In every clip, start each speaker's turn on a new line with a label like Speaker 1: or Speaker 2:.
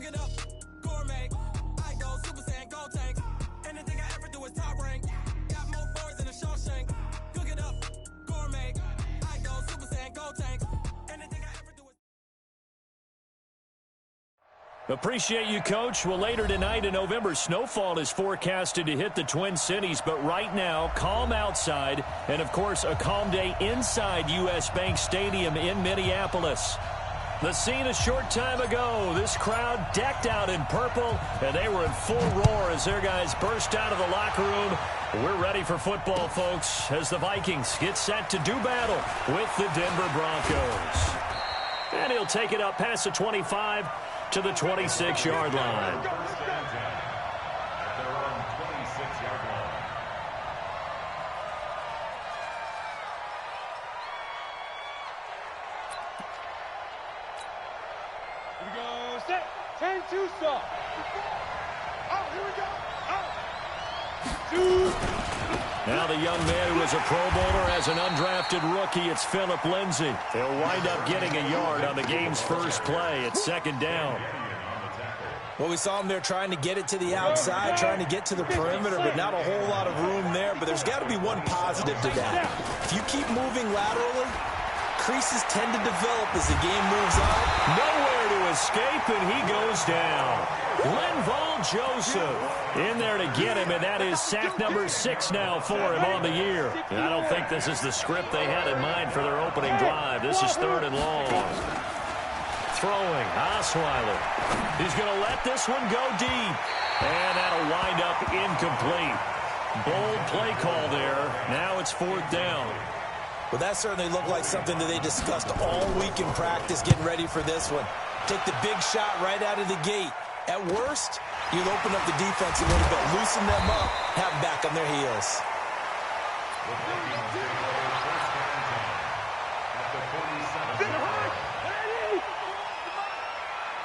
Speaker 1: Cook it up, gourmet. I go Super Saiyan, gold tank. Anything I ever do is top rank. Got more boards than a Shawshank. Cook it up, gourmet. I go Super Saiyan, gold tank. Anything I ever do is...
Speaker 2: Appreciate you, Coach. Well, later tonight, a November snowfall is forecasted to hit the Twin Cities, but right now, calm outside, and, of course, a calm day inside U.S. Bank Stadium in Minneapolis. The scene a short time ago, this crowd decked out in purple, and they were in full roar as their guys burst out of the locker room. We're ready for football, folks, as the Vikings get set to do battle with the Denver Broncos. And he'll take it up past the 25 to the 26-yard line.
Speaker 3: Here we go, set, 10-2 stop. Out, here we go, out. 2.
Speaker 2: Now the young man who was a Pro Bowler as an undrafted rookie, it's Phillip Lindsay. He'll wind up getting a yard on the game's first play. It's second down.
Speaker 4: Well, we saw him there trying to get it to the outside, trying to get to the perimeter, but not a whole lot of room there. But there's got to be one positive to that. If you keep moving laterally, creases tend to develop as the game moves on.
Speaker 2: Nowhere to escape, and he goes down. Linval Joseph in there to get him, and that is sack number 6 now for him on the year. And I don't think this is the script they had in mind for their opening drive. This is 3rd and long. Throwing, Osweiler. He's going to let this one go deep. And that'll wind up incomplete. Bold play call there. Now it's 4th down.
Speaker 4: Well, that certainly looked like something that they discussed all week in practice, getting ready for this one. Take the big shot right out of the gate. At worst, you'll open up the defense a little bit, loosen them up, have them back on their heels.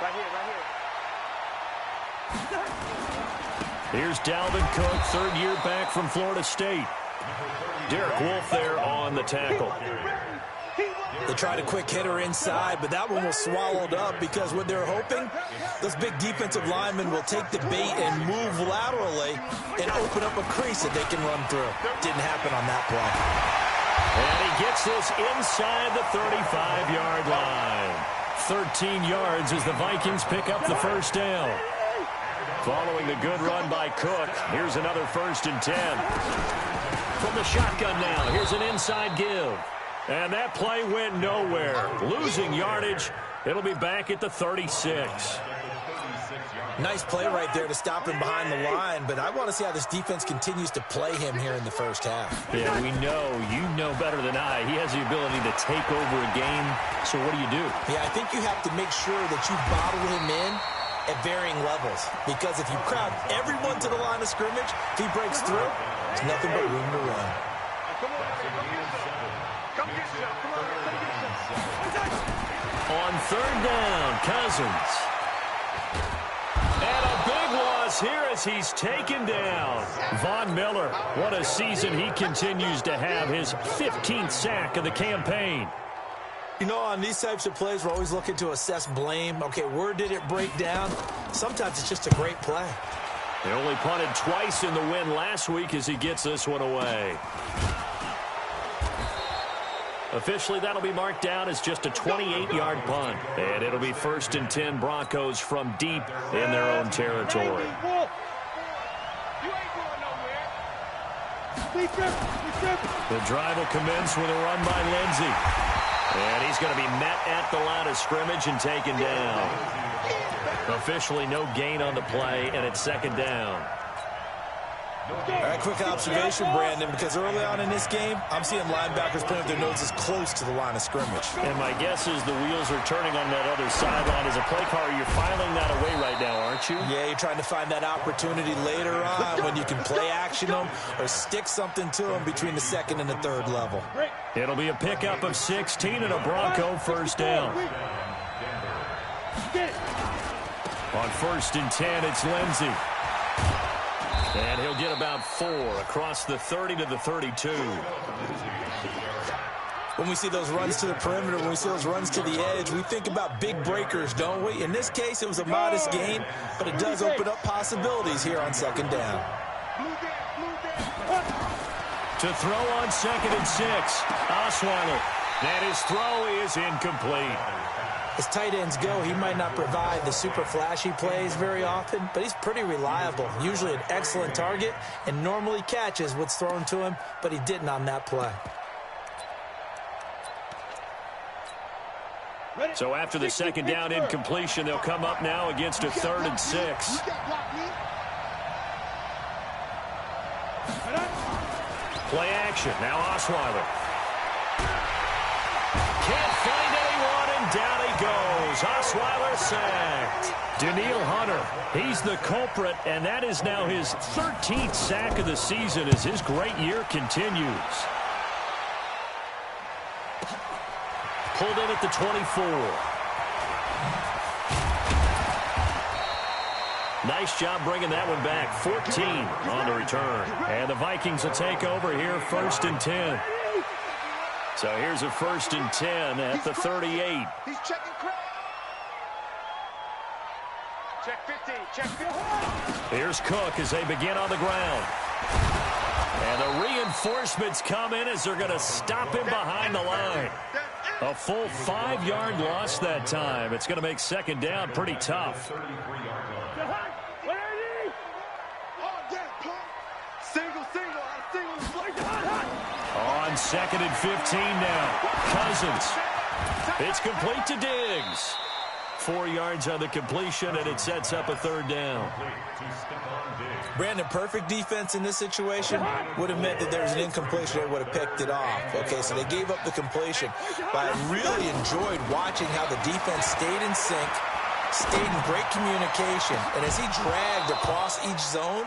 Speaker 3: Right here.
Speaker 2: Here's Dalvin Cook, 3rd year back from Florida State. Derek Wolfe there on the tackle.
Speaker 4: They tried a quick hitter inside, but that one was swallowed up because what they're hoping, those big defensive linemen will take the bait and move laterally and open up a crease that they can run through. Didn't happen on that play.
Speaker 2: And he gets this inside the 35-yard line. 13 yards as the Vikings pick up the first down. Following the good run by Cook, here's another 1st and 10. From the shotgun now, here's an inside give. And that play went nowhere. Losing yardage. It'll be back at the 36.
Speaker 4: Nice play right there to stop him behind the line, but I want to see how this defense continues to play him here in the first half.
Speaker 2: Yeah, we know. You know better than I. He has the ability to take over a game. So what do?
Speaker 4: Yeah, I think you have to make sure that you bottle him in at varying levels, because if you crowd everyone to the line of scrimmage, if he breaks through, there's nothing but room to run.
Speaker 2: On 3rd down, Cousins. And a big loss here as he's taken down. Von Miller, what a season he continues to have, his 15th sack of the campaign.
Speaker 4: You know, on these types of plays, we're always looking to assess blame. Okay, where did it break down? Sometimes it's just a great play.
Speaker 2: They only punted twice in the win last week as he gets this one away. Officially, that'll be marked down as just a 28-yard punt. And it'll be 1st and 10 Broncos from deep in their own territory. The drive will commence with a run by Lindsay. And he's going to be met at the line of scrimmage and taken down. Officially no gain on the play, and it's 2nd down.
Speaker 4: All right, quick observation, Brandon, because early on in this game, I'm seeing linebackers putting their noses close to the line of scrimmage.
Speaker 2: And my guess is the wheels are turning on that other sideline. As a play caller, you're filing that away right now, aren't you?
Speaker 4: Yeah, you're trying to find that opportunity later on when you can play action them or stick something to them between the 2nd and the 3rd level.
Speaker 2: It'll be a pickup of 16 and a Bronco 1st down. On 1st and 10, it's Lindsay. And he'll get about 4 across the 30 to the 32.
Speaker 4: When we see those runs to the perimeter, when we see those runs to the edge, we think about big breakers, don't we? In this case, it was a modest gain, but it does open up possibilities here on second down.
Speaker 2: To throw on 2nd and 6, Osweiler. And his throw is incomplete.
Speaker 4: As tight ends go, he might not provide the super flashy plays very often, but he's pretty reliable, usually an excellent target, and normally catches what's thrown to him, but he didn't on that play.
Speaker 2: So after the 2nd down incompletion, they'll come up now against a 3rd and 6. Play action. Now Osweiler. Can't find anyone, and down he goes. Osweiler sacked. Danielle Hunter, he's the culprit, and that is now his 13th sack of the season as his great year continues. Pulled in at the 24. Nice job bringing that one back. 14 on the return. And the Vikings will take over here 1st and 10. So here's a 1st and 10 at the 38.
Speaker 3: He's checking crowd. Check 15. Check 15.
Speaker 2: Here's Cook as they begin on the ground. And the reinforcements come in as they're going to stop him behind the line. A full 5-yard loss that time. It's going to make 2nd down pretty tough. On 2nd and 15 now. Cousins. It's complete to Diggs. 4 yards on the completion, and it sets up a 3rd down.
Speaker 4: Brandon, perfect defense in this situation would have meant that there was an incompletion. They would have picked it off. Okay, so they gave up the completion. But I really enjoyed watching how the defense stayed in sync, stayed in great communication. And as he dragged across each zone,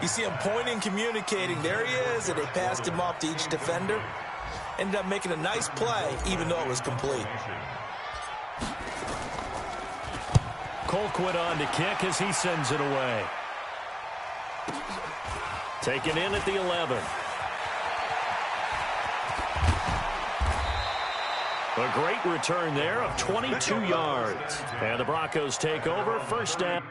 Speaker 4: you see him pointing, communicating. There he is, and they passed him off to each defender. Ended up making a nice play, even though it was complete.
Speaker 2: Colquitt on to kick as he sends it away. Taken in at the 11. A great return there of 22 yards. And the Broncos take over 1st down.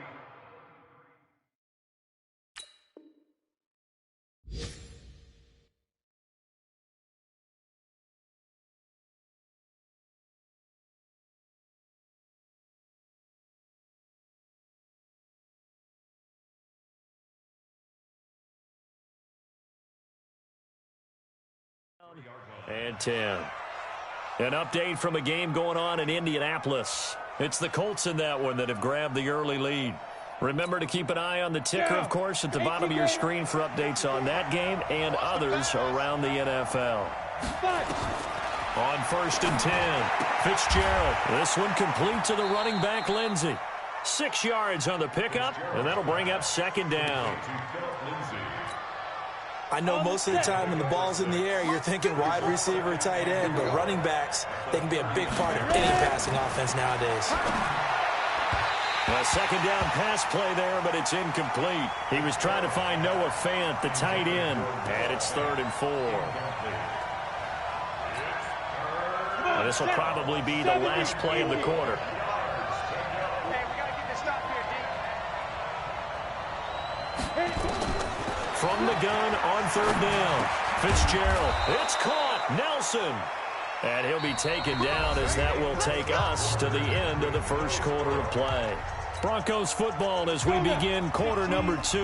Speaker 2: And 10. An update from a game going on in Indianapolis. It's the Colts in that one that have grabbed the early lead. Remember to keep an eye on the ticker, of course, at the bottom of your screen for updates on that game and others around the NFL. On 1st and 10, Fitzgerald. This one complete to the running back, Lindsey. 6 yards on the pickup, and that'll bring up 2nd down.
Speaker 4: I know most of the time when the ball's in the air, you're thinking wide receiver, tight end, but running backs, they can be a big part of any passing offense nowadays.
Speaker 2: A 2nd down pass play there, but it's incomplete. He was trying to find Noah Fant, the tight end, and it's 3rd and 4. And this will probably be the last play of the quarter. From the gun on 3rd down. Fitzgerald. It's caught. Nelson. And he'll be taken down as that will take us to the end of the 1st quarter of play. Broncos football as we begin quarter number 2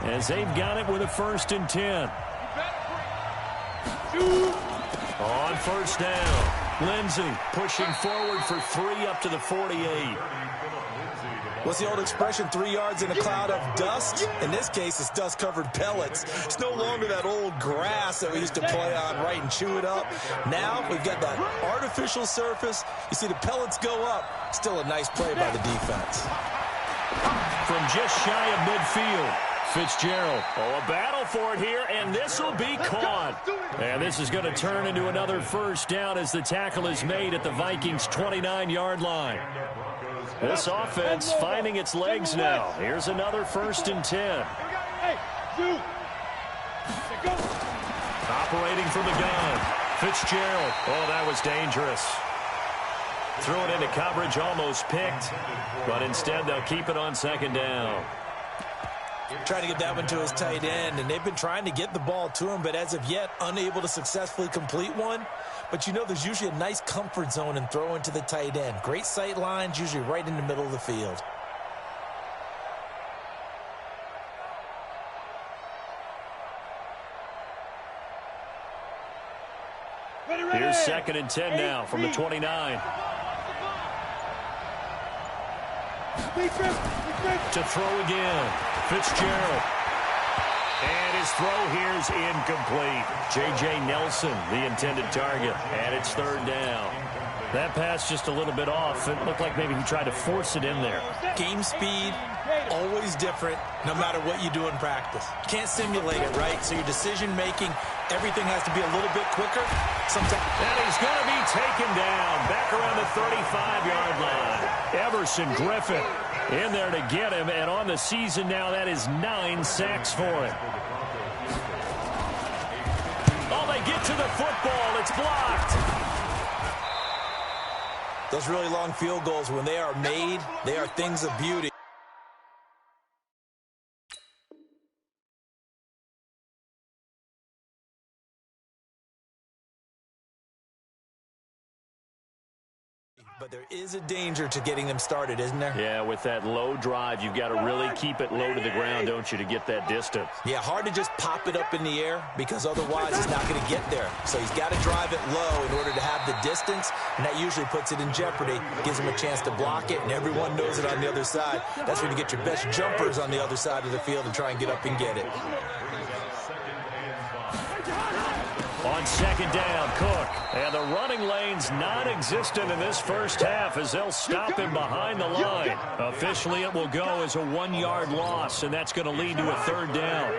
Speaker 2: as they've got it with a 1st and 10. On 1st down. Lindsey pushing forward for 3 up to the 48.
Speaker 4: What's the old expression, 3 yards in a cloud of dust? In this case, it's dust-covered pellets. It's no longer that old grass that we used to play on, right, and chew it up. Now we've got that artificial surface. You see the pellets go up. Still a nice play by the defense.
Speaker 2: From just shy of midfield, Fitzgerald. Oh, a battle for it here, and this will be caught. And this is going to turn into another 1st down as the tackle is made at the Vikings' 29-yard line. This offense finding its legs now. Here's another 1st and 10. Operating from the gun. Fitzgerald. Oh, that was dangerous. Threw it into coverage, almost picked, but instead they'll keep it on second down.
Speaker 4: Trying to get that one to his tight end, and they've been trying to get the ball to him, but as of yet, unable to successfully complete one. But you know there's usually a nice comfort zone in throwing to the tight end. Great sight lines, usually right in the middle of the field.
Speaker 2: Here's 2nd and 10 now from the 29. To throw again. Fitzgerald. And his throw here is incomplete. J.J. Nelson, the intended target. And it's 3rd down. That pass just a little bit off. It looked like maybe he tried to force it in there.
Speaker 4: Game speed, always different, no matter what you do in practice. You can't simulate it, right? So your decision-making, everything has to be a little bit quicker. Sometimes.
Speaker 2: And he's going to be taken down back around the 35-yard line. Everson Griffin in there to get him, and on the season now, that is 9 sacks for him. Oh, they get to the football. It's blocked.
Speaker 4: Those really long field goals, when they are made, they are things of beauty. But there is a danger to getting them started, isn't there?
Speaker 2: Yeah, with that low drive, you've got to really keep it low to the ground, don't you, to get that distance.
Speaker 4: Yeah, hard to just pop it up in the air because otherwise he's not going to get there. So he's got to drive it low in order to have the distance, and that usually puts it in jeopardy, gives him a chance to block it, and everyone knows it on the other side. That's when you get your best jumpers on the other side of the field and try and get up and get it.
Speaker 2: On 2nd down, Cook. And the running lane's non-existent in this first half as they'll stop him behind the line. Officially, it will go as a 1-yard loss, and that's going to lead to a 3rd down.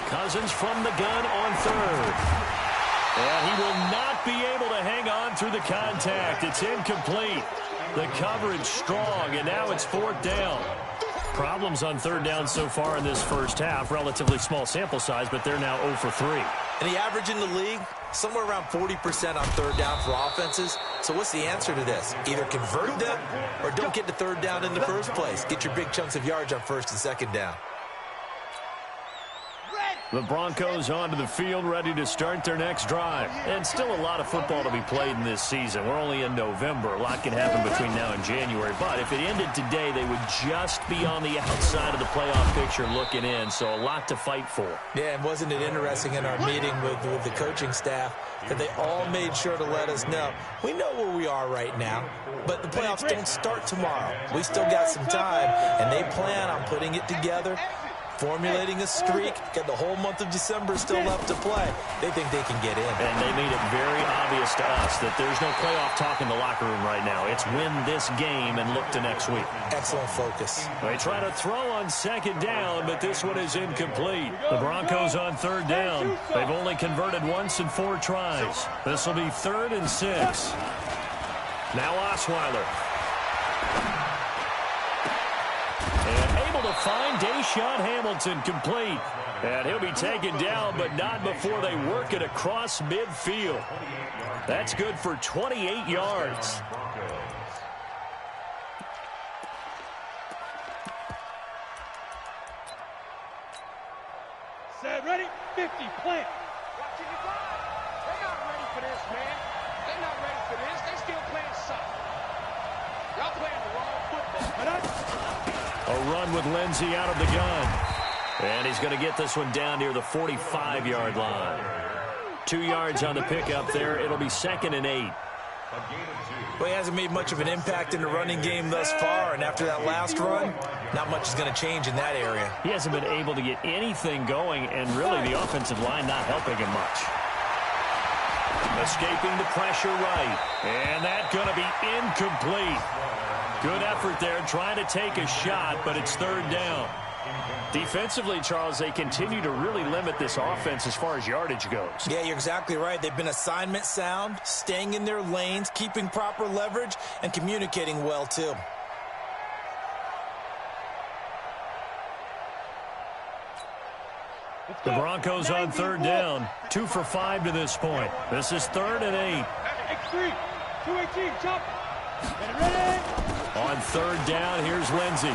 Speaker 2: Cousins from the gun on 3rd. And he will not be able to hang on through the contact. It's incomplete. The coverage strong, and now it's 4th down. Problems on 3rd down so far in this first half. Relatively small sample size, but they're now 0 for 3.
Speaker 4: And the average in the league, somewhere around 40% on 3rd down for offenses. So what's the answer to this? Either convert them or don't get to 3rd down in the first place. Get your big chunks of yards on 1st and 2nd down.
Speaker 2: The Broncos onto the field, ready to start their next drive. And still a lot of football to be played in this season. We're only in November. A lot can happen between now and January. But if it ended today, they would just be on the outside of the playoff picture looking in. So a lot to fight for.
Speaker 4: Yeah, and wasn't it interesting in our meeting with the coaching staff that they all made sure to let us know, we know where we are right now, but the playoffs don't start tomorrow. We still got some time, and they plan on putting it together, formulating a streak. Got the whole month of December still left to play. They think they can get in.
Speaker 2: And they made it very obvious to us that there's no playoff talk in the locker room right now. It's win this game and look to next week.
Speaker 4: Excellent focus.
Speaker 2: They try to throw on 2nd down, but this one is incomplete. The Broncos on 3rd down. They've only converted once in 4 tries. This will be 3rd and 6. Now Osweiler. And able to find Deshaun Hamilton complete. And he'll be taken down, but not before they work it across midfield. That's good for 28 yards.
Speaker 3: Set, ready, 50, plant.
Speaker 5: Watching the drive. They're not ready for this, man. They're not ready for this. They still playing soccer. Y'all playing the wrong football.
Speaker 2: A run with Lindsey out of the gun. And he's going to get this one down near the 45-yard line. 2 yards on the pickup there. It'll be 2nd and 8.
Speaker 4: Well, he hasn't made much of an impact in the running game thus far, and after that last run, not much is going to change in that area.
Speaker 2: He hasn't been able to get anything going, and really the offensive line not helping him much. Escaping the pressure right, and that's going to be incomplete. Good effort there, trying to take a shot, but it's 3rd down. Defensively, Charles, they continue to really limit this offense as far as yardage goes.
Speaker 4: Yeah, you're exactly right. They've been assignment sound, staying in their lanes, keeping proper leverage, and communicating well, too.
Speaker 2: The Broncos on third down, 2 for 5 to this point. This is 3rd and 8.
Speaker 3: X3, 218, jump. Get ready.
Speaker 2: On third down, here's Lindsey.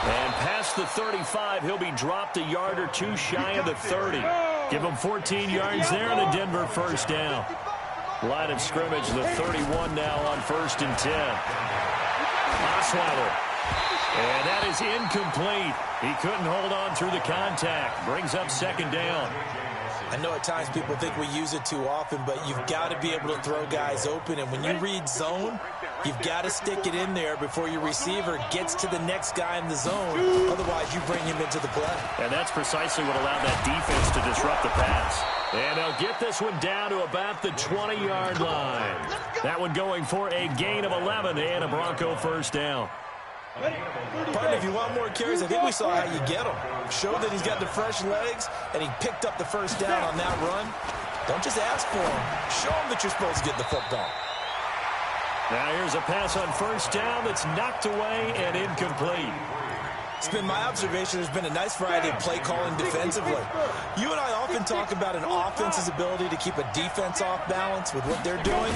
Speaker 2: And past the 35, he'll be dropped a yard or two shy of the 30. Give him 14 yards there and a Denver first down. Line of scrimmage, the 31 now on 1st and 10. Osweiler. And that is incomplete. He couldn't hold on through the contact. Brings up 2nd down.
Speaker 4: I know at times people think we use it too often, but you've got to be able to throw guys open. And when you read zone, you've got to stick it in there before your receiver gets to the next guy in the zone. Otherwise, you bring him into the play.
Speaker 2: And that's precisely what allowed that defense to disrupt the pass. And they'll get this one down to about the 20-yard line. That one going for a gain of 11 and a Bronco first down.
Speaker 4: Partner, if you want more carries, I think we saw how you get him. Showed that he's got the fresh legs, and he picked up the first down on that run. Don't just ask for him. Show him that you're supposed to get the football.
Speaker 2: Now here's a pass on first down that's knocked away and incomplete.
Speaker 4: It's been my observation there's been a nice variety of play calling defensively. You and I often talk about an offense's ability to keep a defense off balance with what they're doing.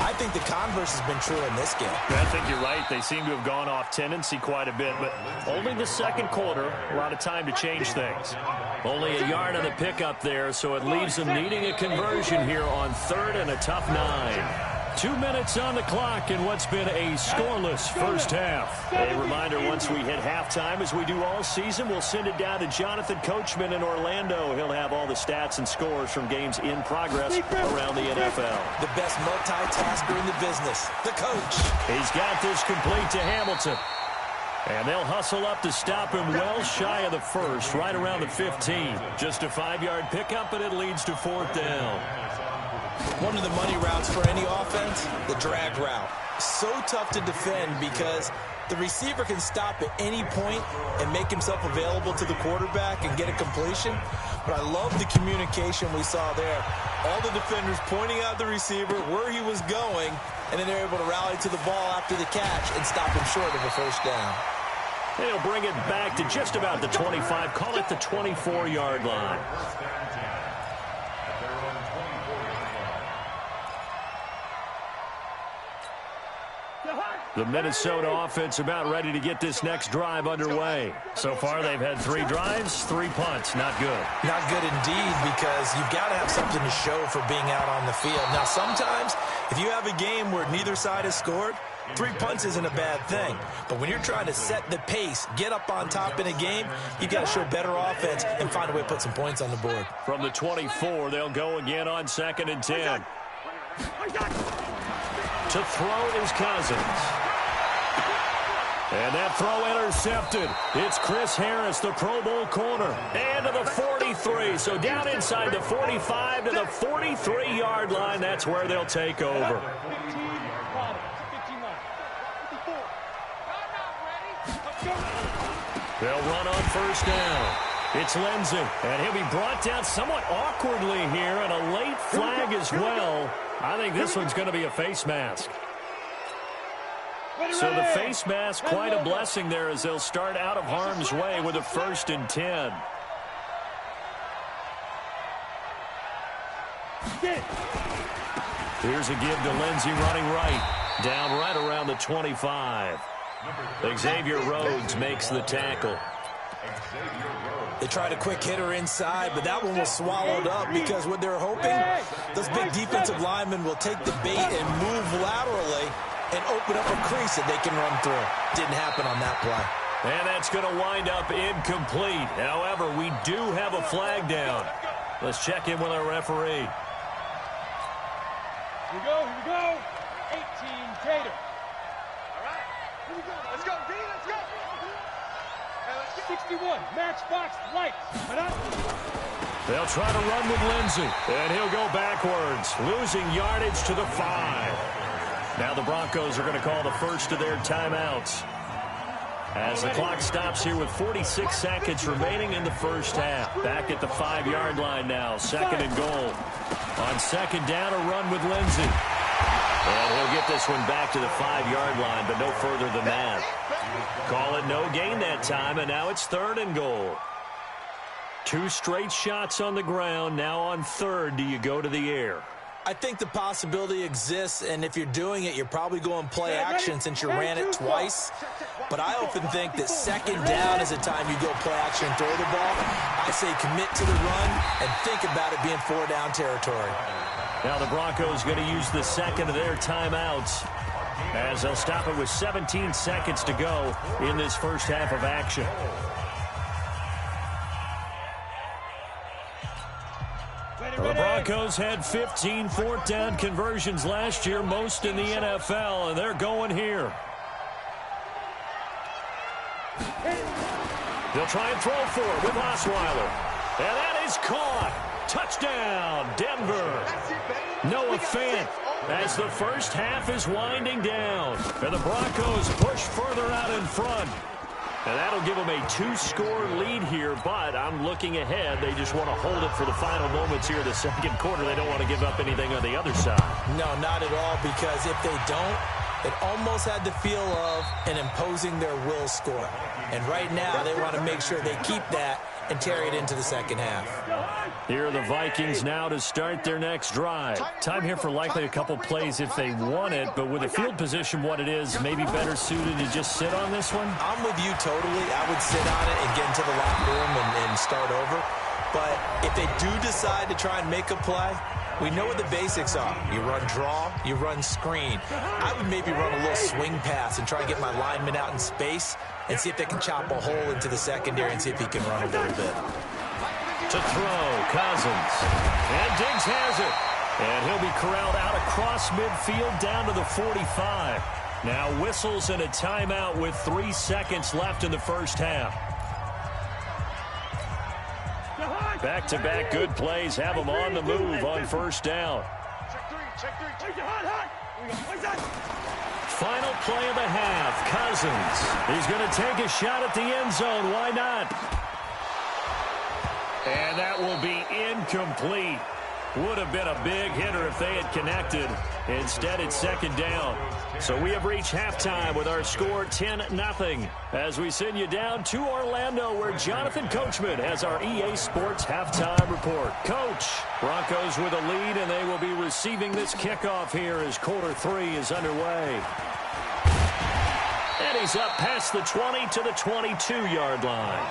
Speaker 4: I think the converse has been true in this game.
Speaker 2: I think you're right. They seem to have gone off tendency quite a bit, but only the 2nd quarter, a lot of time to change things. Only a yard on the pickup there, so it leaves them needing a conversion here on 3rd and a tough 9. 2 minutes on the clock in what's been a scoreless first half. A reminder, once we hit halftime, as we do all season, we'll send it down to Jonathan Coachman in Orlando. He'll have all the stats and scores from games in progress around the NFL.
Speaker 4: The best multitasker in the business, the coach.
Speaker 2: He's got this complete to Hamilton. And they'll hustle up to stop him well shy of the 1st, right around the 15. Just a 5-yard pickup, and it leads to 4th down.
Speaker 4: One of the money routes for any offense, the drag route. So tough to defend because the receiver can stop at any point and make himself available to the quarterback and get a completion. But I love the communication we saw there. All the defenders pointing out the receiver, where he was going, and then they're able to rally to the ball after the catch and stop him short of a first down.
Speaker 2: They'll bring it back to just about the 25, call it the 24-yard line. The Minnesota offense about ready to get this next drive underway. So far, they've had 3 drives, 3 punts. Not good.
Speaker 4: Not good indeed, because you've got to have something to show for being out on the field. Now, sometimes, if you have a game where neither side has scored, 3 punts isn't a bad thing. But when you're trying to set the pace, get up on top in a game, you've got to show better offense and find a way to put some points on the board.
Speaker 2: From the 24, they'll go again on 2nd and 10. To throw is Cousins. And that throw intercepted. It's Chris Harris, the Pro Bowl corner. And to the 43. So down inside the 45 to the 43-yard line. That's where they'll take over. They'll run on first down. It's Lindsey. And he'll be brought down somewhat awkwardly here. And a late flag as well. I think this one's going to be a face mask. So the face mask, quite a blessing there as they'll start out of harm's way with a 1st and 10. Here's a give to Lindsey running right. Down right around the 25. Xavier Rhodes makes the tackle.
Speaker 4: They tried a quick hitter inside, but that one was swallowed up because what they're hoping, those big defensive linemen will take the bait and move laterally and open up a crease that they can run through. Didn't happen on that play.
Speaker 2: And that's going to wind up incomplete. However, we do have a flag down. Let's check in with our referee.
Speaker 3: Here we go. 18, Gator.
Speaker 5: All right, here we go. Let's go, D, let's go.
Speaker 3: 61, Matchbox Lights.
Speaker 2: They'll try to run with Lindsey, and he'll go backwards, losing yardage to the 5. Now the Broncos are going to call the first of their timeouts as the clock stops here with 46 seconds remaining in the first half. Back at the 5-yard line now, 2nd and goal. On 2nd down, a run with Lindsey. And he'll get this one back to the 5-yard line, but no further than that. Call it no gain that time, and now it's 3rd and goal. 2 straight shots on the ground. Now on third, do you go to the air?
Speaker 4: I think the possibility exists, and if you're doing it, you're probably going play action since you ran it twice. But I often think that second down is the time you go play action and throw the ball. I say commit to the run and think about it being 4-down territory.
Speaker 2: Now the Broncos going to use the second of their timeouts as they'll stop it with 17 seconds to go in this first half of action. The Broncos had 15 fourth-down conversions last year, most in the NFL, and they're going here. They'll try and throw for it with Osweiler. And that is caught. Touchdown, Denver. Noah Fant as the first half is winding down. And the Broncos push further out in front. And that'll give them a 2-score lead here, but I'm looking ahead. They just want to hold it for the final moments here in the second quarter. They don't want to give up anything on the other side.
Speaker 4: No, not at all, because if they don't, it almost had the feel of an imposing their will score. And right now, they want to make sure they keep that and carry it into the second half.
Speaker 2: Here are the Vikings now to start their next drive. Time here for likely a couple plays if they want it, but with the field position what it is, maybe better suited to just sit on this one?
Speaker 4: I'm with you totally. I would sit on it and get into the locker room and start over. But if they do decide to try and make a play, we know what the basics are. You run draw, you run screen. I would maybe run a little swing pass and try to get my lineman out in space and see if they can chop a hole into the secondary and see if he can run a little bit.
Speaker 2: To throw, Cousins. And Diggs has it. And he'll be corralled out across midfield down to the 45. Now whistles and a timeout with 3 seconds left in the first half. Back-to-back good plays have them on the move on first down. Final play of the half, Cousins. He's going to take a shot at the end zone. Why not? And that will be incomplete. Would have been a big hitter if they had connected. Instead, it's second down. So we have reached halftime with our score 10-0 as we send you down to Orlando where Jonathan Coachman has our EA Sports halftime report. Coach, Broncos with a lead, and they will be receiving this kickoff here as quarter 3 is underway. And he's up past the 20 to the 22-yard line.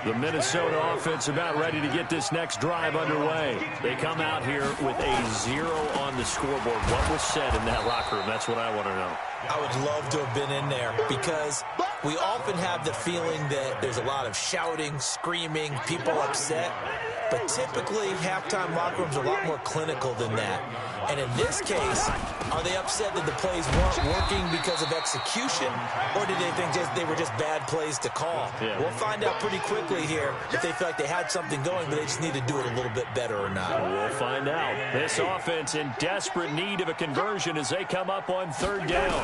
Speaker 2: The Minnesota offense about ready to get this next drive underway. They come out here with a 0 on the scoreboard. What was said in that locker room? That's what I want to know.
Speaker 4: I would love to have been in there because we often have the feeling that there's a lot of shouting, screaming, people upset. But typically, halftime locker rooms are a lot more clinical than that. And in this case, are they upset that the plays weren't working because of execution? Or did they think they were just bad plays to call? Yeah. We'll find out pretty quickly here if they feel like they had something going, but they just need to do it a little bit better or not.
Speaker 2: We'll find out. This offense in desperate need of a conversion as they come up on third down.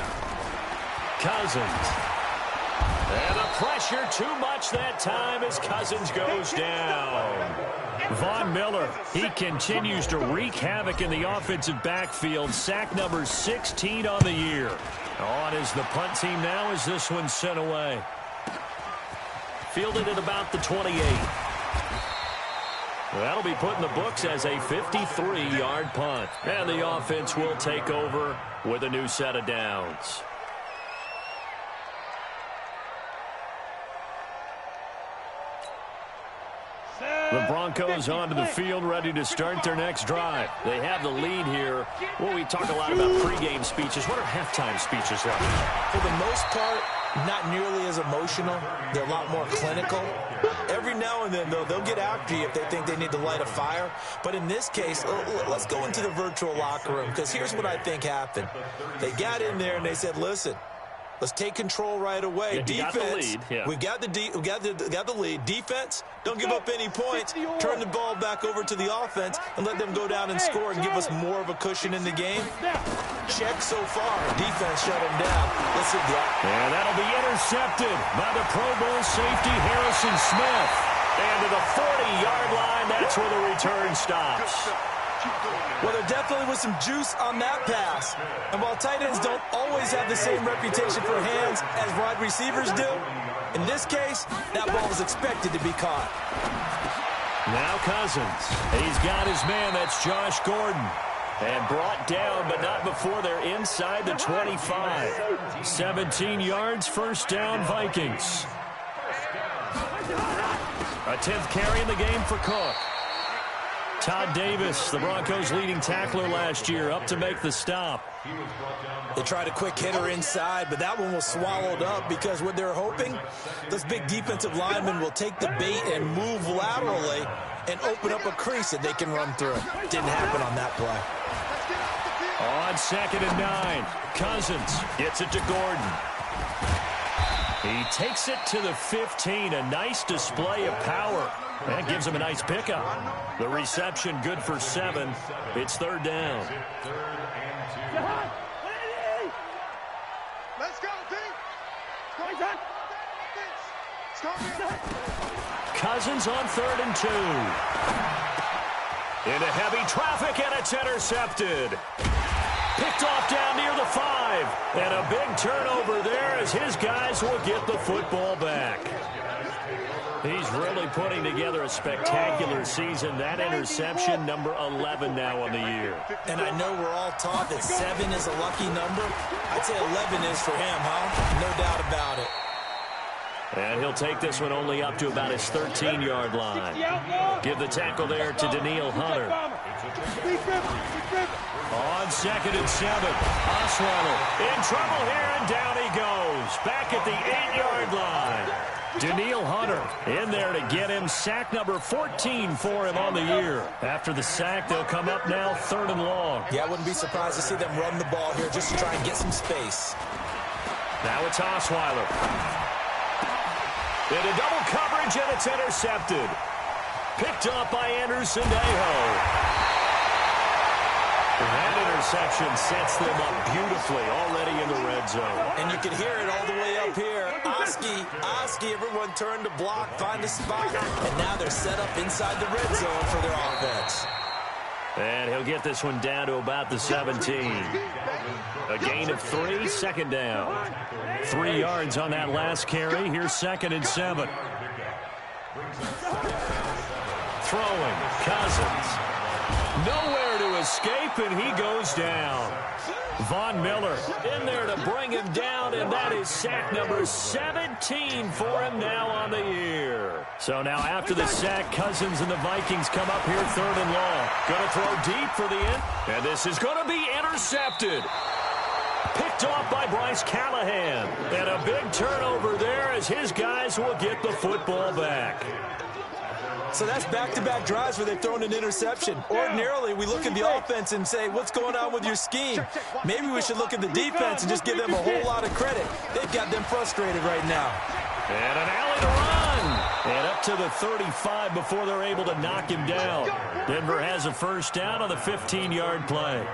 Speaker 2: Cousins. And the pressure too much that time as Cousins goes down. Von Miller, he continues to wreak havoc in the offensive backfield. Sack number 16 on the year. On is the punt team now as this one's sent away. Fielded at about the 28. That'll be put in the books as a 53-yard punt. And the offense will take over with a new set of downs. The Broncos onto the field, ready to start their next drive. They have the lead here. Well, we talk a lot about pregame speeches. What are halftime speeches like?
Speaker 4: For the most part, not nearly as emotional. They're a lot more clinical. Every now and then, though, they'll get after you if they think they need to light a fire. But in this case, let's go into the virtual locker room, because here's what I think happened. They got in there and they said, listen, let's take control right away.
Speaker 2: Yeah,
Speaker 4: defense, we got the lead. Defense, don't give up any points. Turn the ball back over to the offense and let them go down and score and give us more of a cushion in the game. Check so far. Defense shut them down. Let's see that.
Speaker 2: And that'll be intercepted by the Pro Bowl safety Harrison Smith. And to the 40-yard line, that's where the return stops.
Speaker 4: Well, there definitely was some juice on that pass. And while tight ends don't always have the same reputation for hands as wide receivers do, in this case, that ball was expected to be caught.
Speaker 2: Now Cousins. He's got his man. That's Josh Gordon. And brought down, but not before they're inside the 25. 17 yards, first down, Vikings. A 10th carry in the game for Cook. Todd Davis, the Broncos' leading tackler last year, up to make the stop.
Speaker 4: They tried a quick hitter inside, but that one was swallowed up because what they're hoping, those big defensive linemen will take the bait and move laterally and open up a crease that they can run through. Didn't happen on that play.
Speaker 2: On 2nd and 9, Cousins gets it to Gordon. He takes it to the 15, a nice display of power. That gives him a nice pickup. The reception good for 7. It's 3rd down.
Speaker 3: Let's go, D.
Speaker 2: Cousins on 3rd and 2. Into heavy traffic, and it's intercepted. Picked off down near the 5. And a big turnover there as his guys will get the football back. He's really putting together a spectacular season. That interception, number 11 now on the year.
Speaker 4: And I know we're all taught that 7 is a lucky number. I'd say 11 is for him, huh? No doubt about it.
Speaker 2: And he'll take this one only up to about his 13-yard line. Give the tackle there to Danielle Hunter. On 2nd and 7, Osweiler in trouble here, and down he goes. Back at the 8-yard line. Danielle Hunter in there to get him. Sack number 14 for him on the year. After the sack, they'll come up now 3rd and long.
Speaker 4: Yeah, I wouldn't be surprised to see them run the ball here just to try and get some space.
Speaker 2: Now it's Osweiler. Into double coverage, and it's intercepted. Picked up by Anderson Aho. That interception sets them up beautifully already in the red zone.
Speaker 4: And you can hear it all the way up here. Oski, everyone turned to block, find a spot. And now they're set up inside the red zone for their offense.
Speaker 2: And he'll get this one down to about the 17. A gain of 3, 2nd down. 3 yards on that last carry. Here's 2nd and 7. Throwing, Cousins. Nowhere to escape, and he goes down. Von Miller in there to bring him down, and that is sack number 17 for him now on the year. So now after the sack, Cousins and the Vikings come up here 3rd and long. Going to throw deep for the end, and this is going to be intercepted. Picked off by Bryce Callahan. And a big turnover there as his guys will get the football back.
Speaker 4: So that's back-to-back drives where they've thrown an interception. Ordinarily, we look at the offense and say, what's going on with your scheme? Maybe we should look at the defense and just give them a whole lot of credit. They've got them frustrated right now.
Speaker 2: And an alley to run. And up to the 35 before they're able to knock him down. Denver has a first down on the 15-yard play.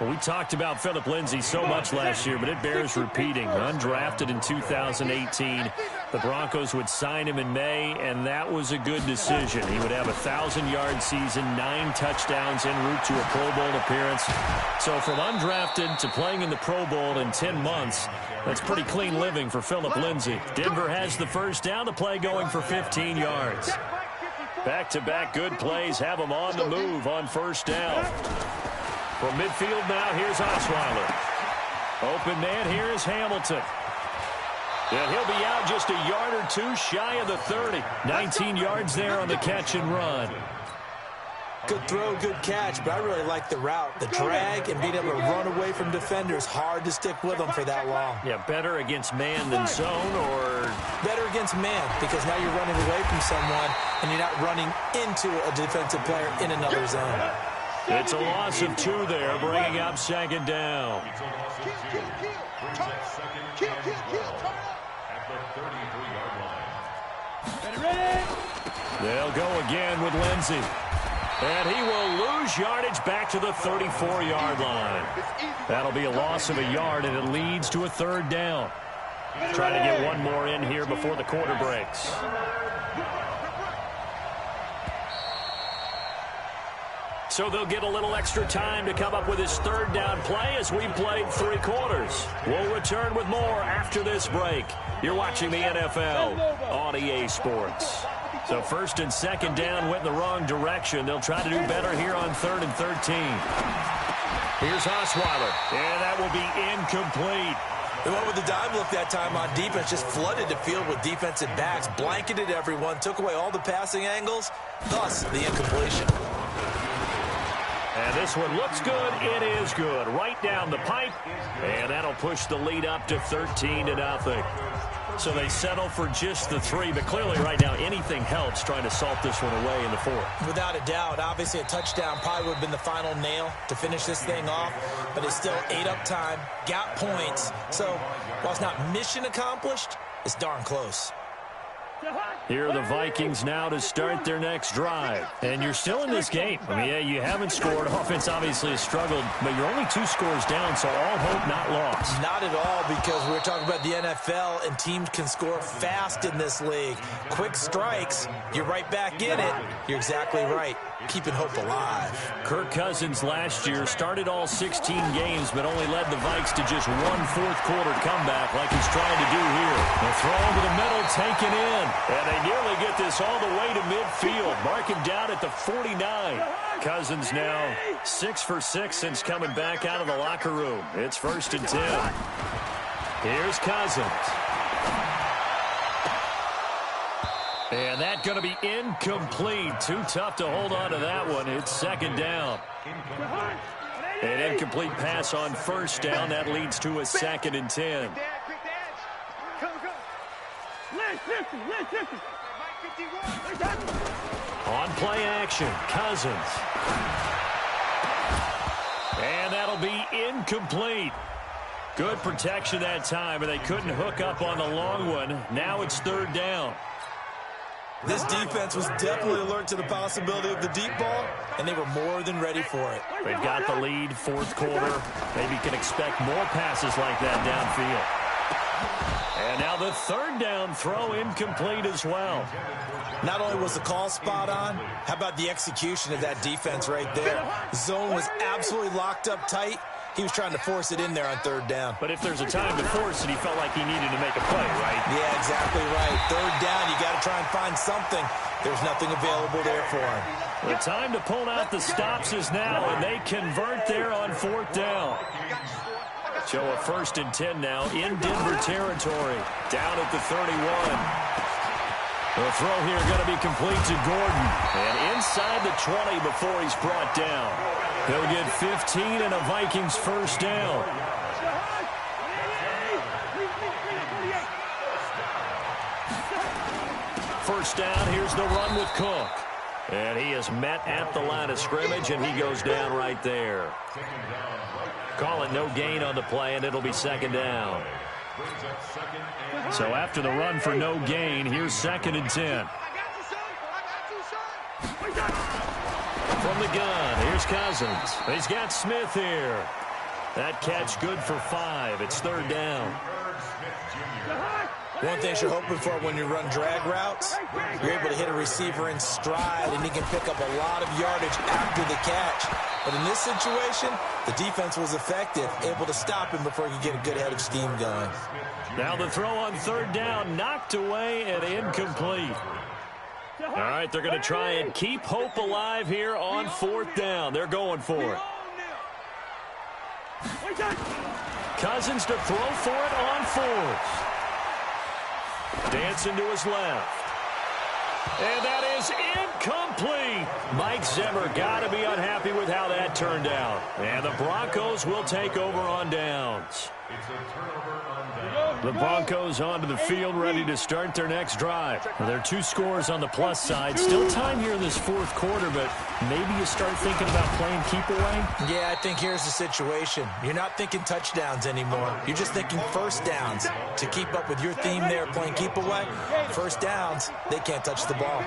Speaker 2: Well, we talked about Philip Lindsay so much last year, but it bears repeating. Undrafted in 2018. The Broncos would sign him in May, and that was a good decision. He would have a 1,000-yard season, 9 touchdowns en route to a Pro Bowl appearance. So from undrafted to playing in the Pro Bowl in 10 months, that's pretty clean living for Philip Lindsay. Denver has the first down, the play going for 15 yards. Back-to-back good plays have them on the move on first down. From midfield now, here's Osweiler. Open man, here is Hamilton. And he'll be out just a yard or two shy of the 30. 19 yards there on the catch and run.
Speaker 4: Good throw, good catch, but I really like the route. The drag and being able to run away from defenders, hard to stick with them for that long.
Speaker 2: Yeah, better against man than zone, or?
Speaker 4: Better against man, because now you're running away from someone and you're not running into a defensive player in another zone.
Speaker 2: It's a loss of 2 there, bringing up 2nd down. They'll go again with Lindsay. And he will lose yardage back to the 34-yard line. That'll be a loss of a yard, and it leads to a 3rd down. Trying to get one more in here before the quarter breaks. So they'll get a little extra time to come up with his third down play as we played 3 quarters. We'll return with more after this break. You're watching the NFL on EA Sports. So first and second down went in the wrong direction. They'll try to do better here on 3rd and 13. Here's Osweiler, and that will be incomplete.
Speaker 4: They went with the dime look that time on defense, just flooded the field with defensive backs, blanketed everyone, took away all the passing angles, thus the incompletion.
Speaker 2: And this one looks good. It is good. Right down the pipe, and that'll push the lead up to 13-0. So they settle for just the 3, but clearly right now anything helps trying to salt this one away in the 4th.
Speaker 4: Without a doubt, obviously a touchdown probably would have been the final nail to finish this thing off, but it's still ate up time, got points. So while it's not mission accomplished, it's darn close.
Speaker 2: Here are the Vikings now to start their next drive. And you're still in this game. I mean, yeah, you haven't scored. Offense obviously has struggled, but you're only 2 scores down, so all hope not lost.
Speaker 4: Not at all, because we were talking about the NFL, and teams can score fast in this league. Quick strikes, you're right back in it. You're exactly right. Keeping hope alive.
Speaker 2: Kirk Cousins last year started all 16 games, but only led the Vikes to just 1 fourth-quarter comeback like he's trying to do here. The throw over the middle, taken in. And they nearly get this all the way to midfield. Mark him down at the 49. Cousins now 6 for 6 since coming back out of the locker room. It's 1st and 10. Here's Cousins. And that's going to be incomplete. Too tough to hold on to that one. It's 2nd down. An incomplete pass on 1st down. That leads to a 2nd and 10. On play action, Cousins. And that'll be incomplete. Good protection that time, and they couldn't hook up on the long one. Now it's 3rd down.
Speaker 4: This defense was definitely alert to the possibility of the deep ball, and they were more than ready for it.
Speaker 2: They've got the lead, 4th quarter. Maybe can expect more passes like that downfield. And now the 3rd down throw incomplete as well.
Speaker 4: Not only was the call spot on, how about the execution of that defense right there? Zone was absolutely locked up tight. He was trying to force it in there on 3rd down.
Speaker 2: But if there's a time to force it, he felt like he needed to make a play, right?
Speaker 4: Yeah, exactly right. 3rd down, you got to try and find something. There's nothing available there for him.
Speaker 2: The time to pull out the stops is now, and they convert there on 4th down. Show a 1st and 10 now in Denver territory. Down at the 31. The throw here going to be complete to Gordon. And inside the 20 before he's brought down. He'll get 15 and a Vikings 1st down. First down, here's the run with Cook. And he is met at the line of scrimmage, and he goes down right there. Call it no gain on the play, and it'll be 2nd down. So after the run for no gain, here's 2nd and 10. From the gun, here's Cousins. He's got Smith here. That catch good for 5. It's 3rd down.
Speaker 4: One thing you're hoping for when you run drag routes, you're able to hit a receiver in stride, and he can pick up a lot of yardage after the catch. But in this situation, the defense was effective, able to stop him before he could get a good head of steam going.
Speaker 2: Now the throw on 3rd down, knocked away and incomplete. All right, they're going to try and keep hope alive here on 4th down. They're going for it. Cousins to throw for it on 4th. Dancing to his left. And that is incomplete. Mike Zimmer got to be unhappy with how that turned out. And the Broncos will take over on downs. The Broncos onto the field, ready to start their next drive. Well, there are 2 scores on the plus side. Still time here in this 4th quarter, but maybe you start thinking about playing keep away?
Speaker 4: Yeah, I think here's the situation. You're not thinking touchdowns anymore. You're just thinking 1st downs. To keep up with your theme there, playing keep away, 1st downs, they can't touch the ball.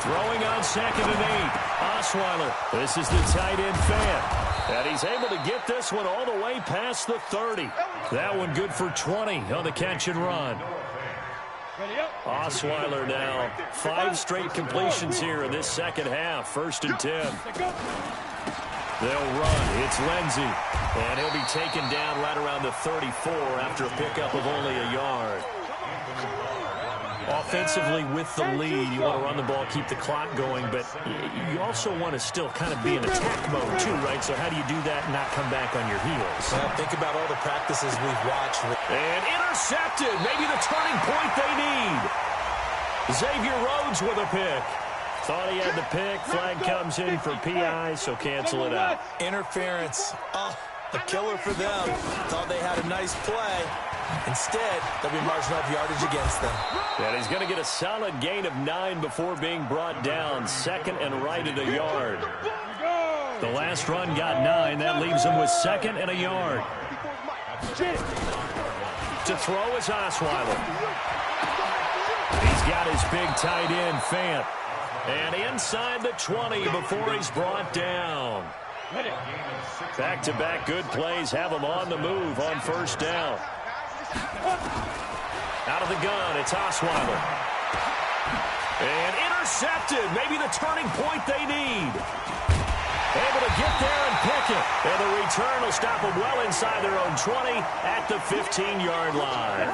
Speaker 2: Throwing on 2nd and 8. Osweiler. This is the tight end fan. And he's able to get this one all the way past the 30. That one good for 20 on the catch and run. Osweiler now. 5 straight completions here in this second half. 1st and 10. They'll run. It's Lindsey. And he'll be taken down right around the 34 after a pickup of only a yard. Offensively with the lead, you want to run the ball, keep the clock going, but you also want to still kind of be in attack mode too, right? So how do you do that and not come back on your heels?
Speaker 4: Well, think about all the practices we've watched.
Speaker 2: And intercepted. Maybe the turning point they need. Xavier Rhodes with a pick. Thought he had the pick. Flag comes in for PI, so cancel it out.
Speaker 4: Interference. Oh, a killer for them. Thought they had a nice play. Instead, there'll be marginal yardage against them.
Speaker 2: And he's going to get a solid gain of 9 before being brought down. 2nd and right at a yard. The last run got 9. That leaves him with 2nd and a yard. To throw is Osweiler. He's got his big tight end, Fant. And inside the 20 before he's brought down. Back-to-back good plays have him on the move on 1st down. Out of the gun, it's Osweiler. And intercepted. Maybe the turning point they need. Able to get there and pick it. And the return will stop them well inside their own 20 at the 15-yard line.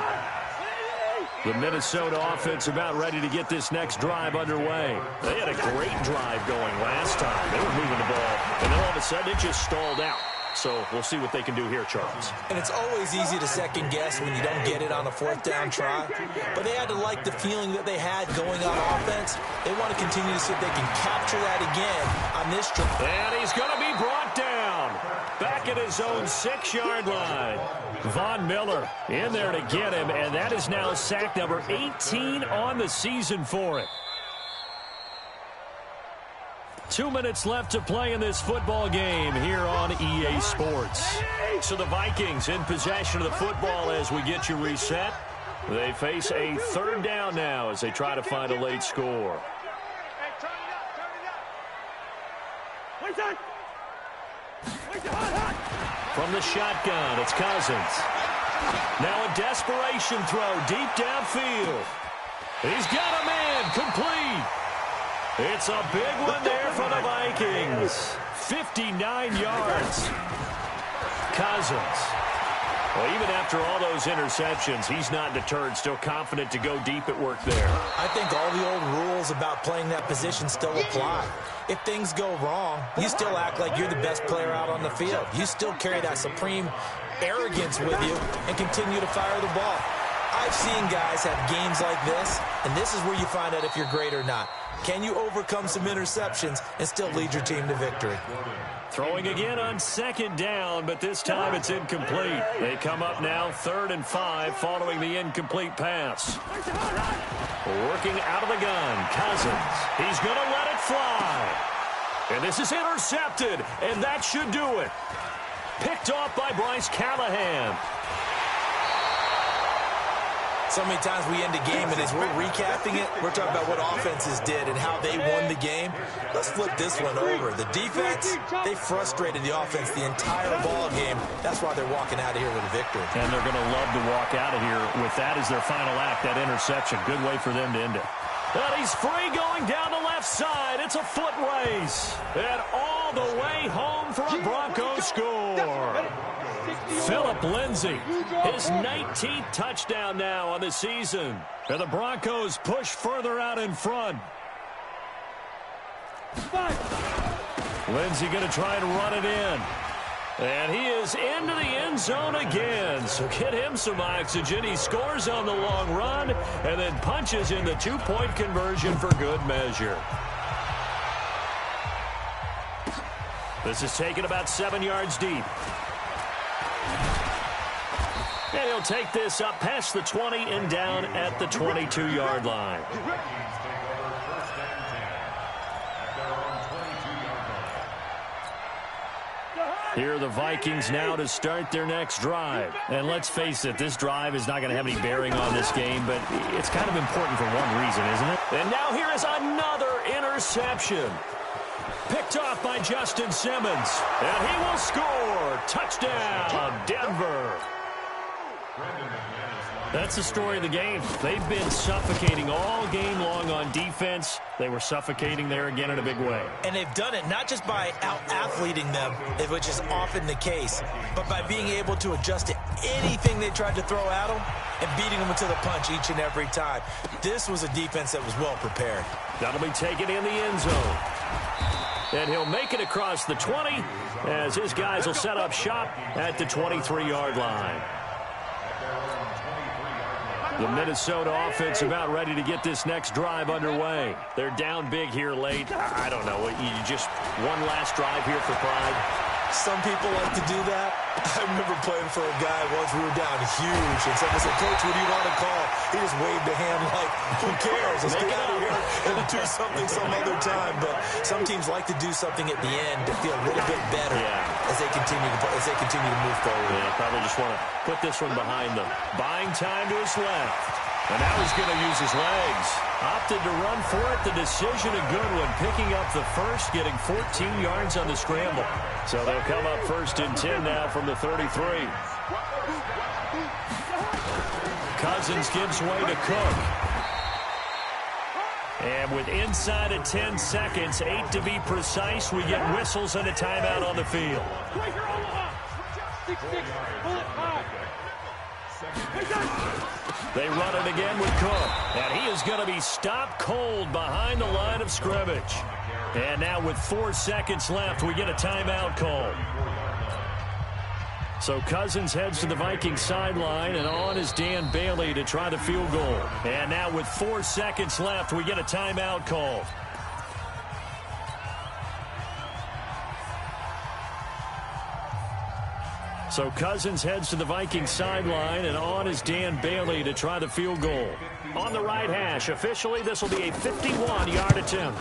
Speaker 2: The Minnesota offense about ready to get this next drive underway. They had a great drive going last time. They were moving the ball, and then all of a sudden it just stalled out. So we'll see what they can do here, Charles.
Speaker 4: And it's always easy to second guess when you don't get it on a 4th down try. But they had to like the feeling that they had going on offense. They want to continue to see if they can capture that again on this drive.
Speaker 2: And he's going to be brought down. Back at his own 6-yard line. Von Miller in there to get him, and that is now sack number 18 on the season for it. 2 minutes left to play in this football game here on EA Sports. So the Vikings in possession of the football as we get you reset. They face a 3rd down now as they try to find a late score. From the shotgun, it's Cousins. Now a desperation throw deep downfield. He's got a man complete. It's a big one there for the Vikings. 59 yards. Cousins. Well, even after all those interceptions, he's not deterred, still confident to go deep at work there.
Speaker 4: I think all the old rules about playing that position still apply. If things go wrong, you still act like you're the best player out on the field. You still carry that supreme arrogance with you and continue to fire the ball. I've seen guys have games like this, and this is where you find out if you're great or not. Can you overcome some interceptions and still lead your team to victory?
Speaker 2: Throwing again on 2nd down, but this time it's incomplete. They come up now 3rd and 5 following the incomplete pass. Working out of the gun, Cousins. He's going to let it fly. And this is intercepted, and that should do it. Picked off by Bryce Callahan.
Speaker 4: So many times we end a game, and as we're recapping it, we're talking about what offenses did and how they won the game. Let's flip this one over. The defense, they frustrated the offense the entire ball game. That's why they're walking out of here with a victory.
Speaker 2: And they're going to love to walk out of here with that as their final act, that interception. Good way for them to end it. And he's free going down the left side. It's a foot race. And all the way home for a Broncos score. Philip Lindsay, his 19th touchdown now on the season. And the Broncos push further out in front. Lindsay going to try and run it in. And he is into the end zone again. So get him some oxygen. He scores on the long run and then punches in the 2-point conversion for good measure. This is taken about 7 yards deep. And he'll take this up past the 20 and down at the 22-yard line. Here are the Vikings now to start their next drive. And let's face it, this drive is not going to have any bearing on this game, but it's kind of important for one reason, isn't it? And now here is another interception. Picked off by Justin Simmons. And he will score. Touchdown, Denver. That's the story of the game. They've been suffocating all game long on defense. They were suffocating there again in a big way.
Speaker 4: And they've done it not just by out-athleting them, which is often the case, but by being able to adjust to anything they tried to throw at them and beating them to the punch each and every time. This was a defense that was well prepared.
Speaker 2: That'll be taken in the end zone. And he'll make it across the 20 as his guys will set up shop at the 23-yard line. The Minnesota offense about ready to get this next drive underway. They're down big here late. I don't know. You just one last drive here for pride.
Speaker 4: Some people like to do that. I remember playing for a guy once. We were down huge, and someone said, "Coach, what do you want to call?" He just waved a hand like, "Who cares? Let's get out of here and do something some other time." But some teams like to do something at the end to feel a little bit better as they continue to move forward.
Speaker 2: Yeah, probably just want to put this one behind them. Buying time to his left. And now he's going to use his legs. Opted to run for it. The decision a good one. Picking up the first, getting 14 yards on the scramble. So they'll come up 1st and 10 now from the 33. Cousins gives way to Cook. And with inside of 10 seconds, 8 to be precise, we get whistles and a timeout on the field. They run it again with Cook. And he is going to be stopped cold behind the line of scrimmage. And now with 4 seconds left, we get a timeout call. So Cousins heads to the Vikings sideline, and on is Dan Bailey to try the field goal. And now with 4 seconds left, we get a timeout call. So Cousins heads to the Vikings sideline, and on is Dan Bailey to try the field goal. On the right hash, officially, this will be a 51-yard attempt.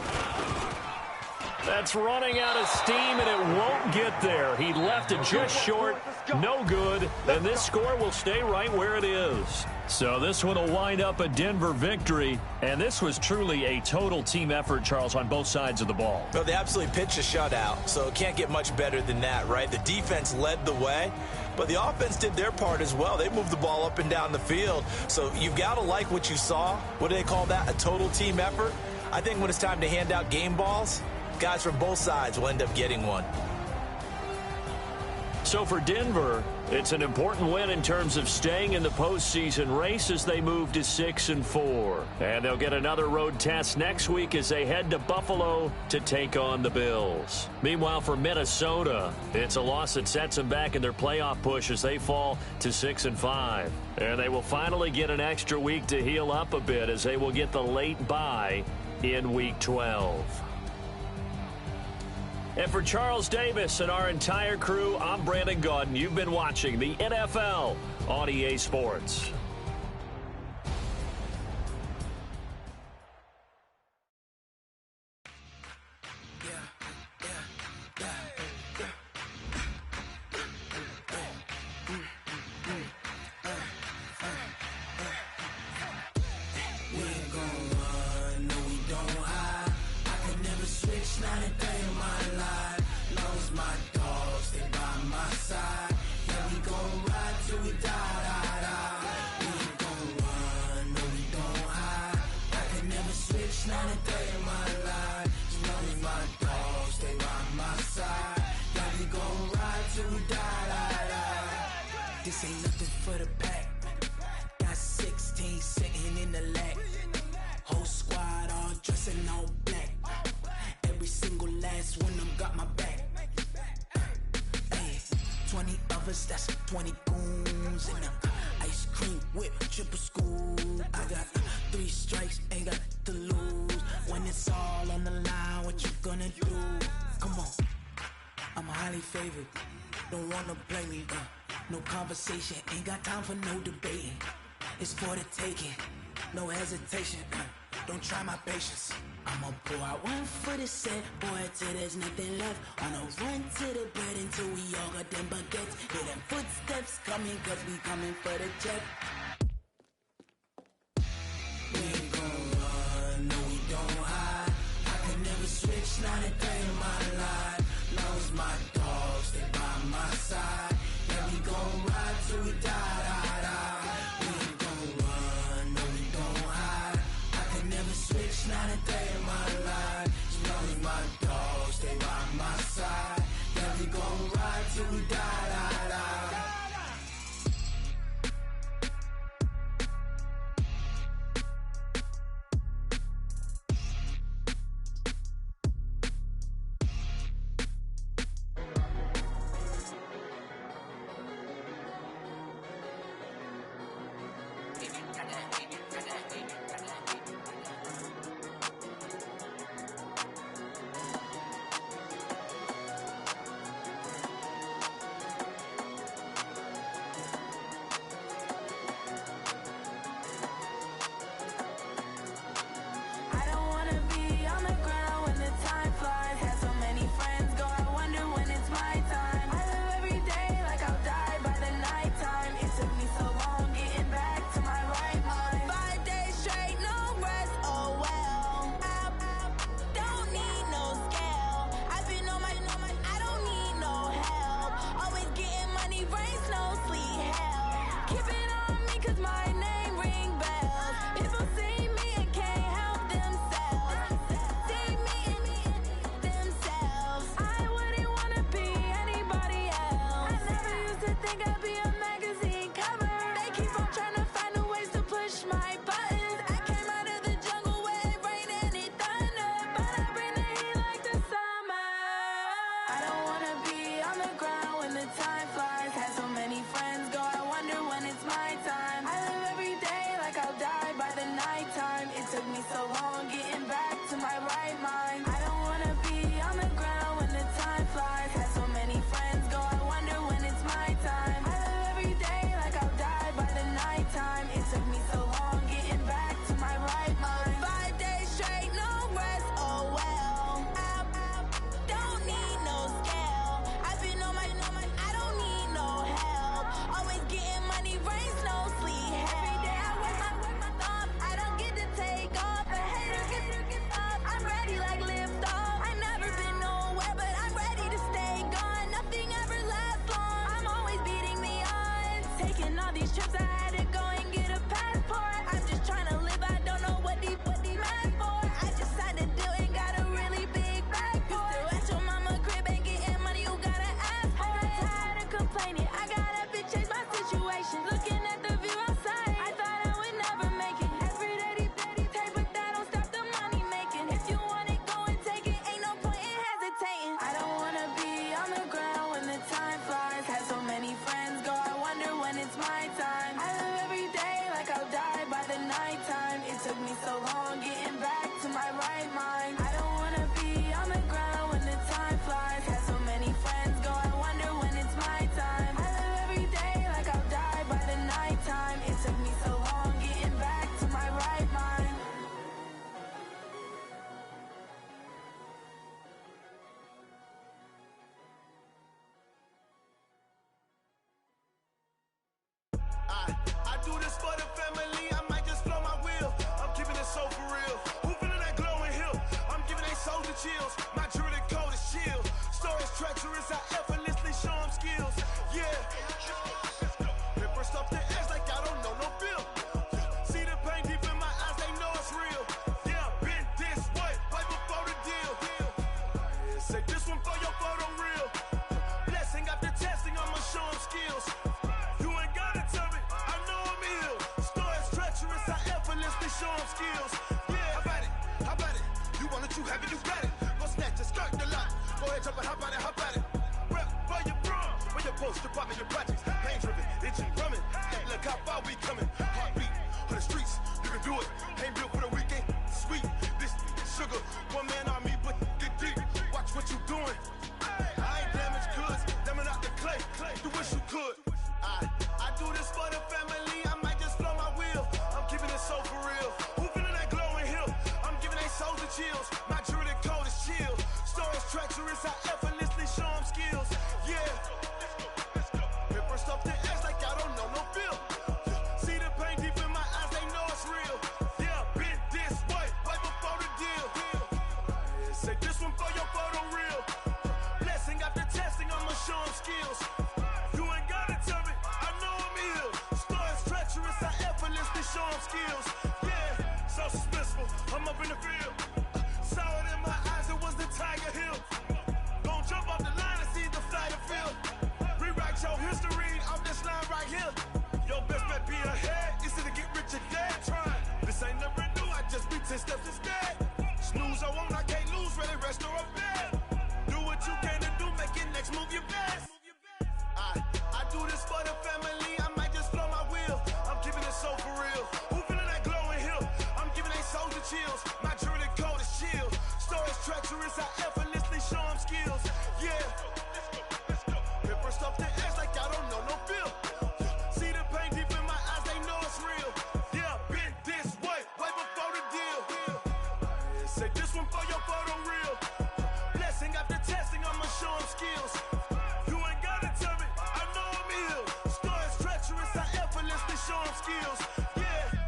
Speaker 2: That's running out of steam, and it won't get there. He left it just short, no good, and this score will stay right where it is. So this one will wind up a Denver victory, and this was truly a total team effort, Charles, on both sides of the ball.
Speaker 4: Well, they absolutely pitched a shutout, so it can't get much better than that, right? The defense led the way, but the offense did their part as well. They moved the ball up and down the field, so you've got to like what you saw. What do they call that? A total team effort? I think when it's time to hand out game balls, guys from both sides will end up getting one.
Speaker 2: So for Denver, it's an important win in terms of staying in the postseason race as they move to 6-4. And they'll get another road test next week as they head to Buffalo to take on the Bills. Meanwhile, for Minnesota, it's a loss that sets them back in their playoff push as they fall to 6-5. And they will finally get an extra week to heal up a bit as they will get the late bye in Week 12. And for Charles Davis and our entire crew, I'm Brandon Gaudin. You've been watching the NFL on EA Sports.
Speaker 6: This ain't nothing for the pack. Got 16 sitting in the lag. Whole squad all dressing all black. Every single last one of them got my back. Hey, 20 of us, that's 20 goons in the ice cream whip, triple scoop. I got 3 strikes, ain't got to lose. When it's all on the line, what you gonna do? Come on, I'm highly favored. Don't wanna play me, no conversation, ain't got time for no debating. It's for the taking, no hesitation, don't try my patience. I'ma pour out one for the set, boy, till there's nothing left. On a run to the bread until we all got them baguettes. Hear them footsteps coming, cause we coming for the check. We ain't gon' run, no we don't hide. I can never switch, not a day in my life. Long as my dogs stay by my side. Yeah, we gon' ride till we die, die, die. We ain't gon' took me so long getting back to my right mind. I don't wanna be on the ground when the time flies. Had so many friends go, I wonder when it's my time. I live every day like I'll die by the nighttime. It took me so long getting back to my right mind. 5 days straight, no rest, oh well. I don't need no scale. I've been on my, I don't need no help. Always getting money, rain, snow, sleet, every day I work my thumb. I don't get to take off, a hater get up. I'm ready like lift off. I never been nowhere, but I'm ready to stay gone. Nothing ever lasts long. I'm always beating the odds. Taking all these trips, I had to go and get a passport. I'm just trying to live, I don't know what these mad for. I just signed a deal and got a really big bag for it. Still at your mama crib, ain't getting money, you gotta ask for it. I got tired of complaining, I gotta change my situation. Looking at the view outside, I thought I would never make it. Every day they take, but that don't stop the money making. If you want it, go and take it, ain't no point in hesitating. I don't wanna be on the ground when the time flies. Had so many friends go, I wonder when it's my time. I live every day like I'll die by the nighttime. It took me so long getting back to my right mind. I don't wanna be on the ground when the time flies. Had so many friends go, I wonder when it's my time. I live every day like I'll die by the nighttime. It took me so long getting back to my right mind.
Speaker 7: I do this for the family, I might just blow my wheel. I'm keeping it so for real. Who feeling that glowing hill? I'm giving they soldier chills. My jewelry code is chill. Stories treacherous, I effortlessly show them skills. Yeah. Paper stuff the edge like I don't know no feel. See the pain deep in my eyes, they know it's real. Yeah, been this way, right before the deal. Say this one for your photo reel. Blessing after testing, I'ma show them skills. You ain't gotta tell me, I know I'm ill. Stories treacherous, I effortlessly show them skills. Yeah, how about it? You want it, you have it, you got it. Go snatch it, skirt the lot. Go ahead, jump it, how about it? Rep for your bro, for your post, your poppin', your projects. Pain driven, itching, drumming. Look how far we coming. Heartbeat on the streets, you can do it. Ain't built for the weekend. Sweet, this sugar, one man army, but get deep. Watch what you doing. I ain't damaged goods, damn it out the clay. You wish you could. I do this for the family, I might just blow my wheel. I'm keeping it so for real. Who feeling that glowing hill? I'm giving they soldier chills. My jewelry code is chill. Stories treacherous, I effortlessly show them skills. Yeah. Paper stuff the edge like I don't know no feel. See the pain deep in my eyes, they know it's real. Yeah, been this way, right before the deal. Say this one for your photo reel. Blessing after testing, I'ma show them skills. You ain't gotta tell me, I know I'm ill. Stories treacherous, I effortlessly show them skills. Yeah, so suspenseful, I'm up in the field. Saw it in my eyes, it was the Tiger Hill. Gon' jump off the line and see the flight of field. Rewrite your history off this line right here. Your best bet be ahead, easy to get rich or dead trying. This ain't never new, I just be 10 steps instead. Snooze I won't, I can't lose, ready, rest or a bed. Do what you can to do, make it next move your best. I do this for the family, I might just blow my wheel. I'm keeping it so for real. Who feeling that glowing hill? I'm giving they soldier chills. My jewelry code is chill. Stories treacherous, I effortlessly show them skills. Yeah. Paper stuff the edge like I don't know no feel. See the pain deep in my eyes, they know it's real. Yeah, been this way, right before the deal. Say this one for your photo reel. Blessing after testing, I'ma show them skills. You ain't gotta tell me, I know I'm ill. Stories treacherous, I effortlessly show them skills. Yeah.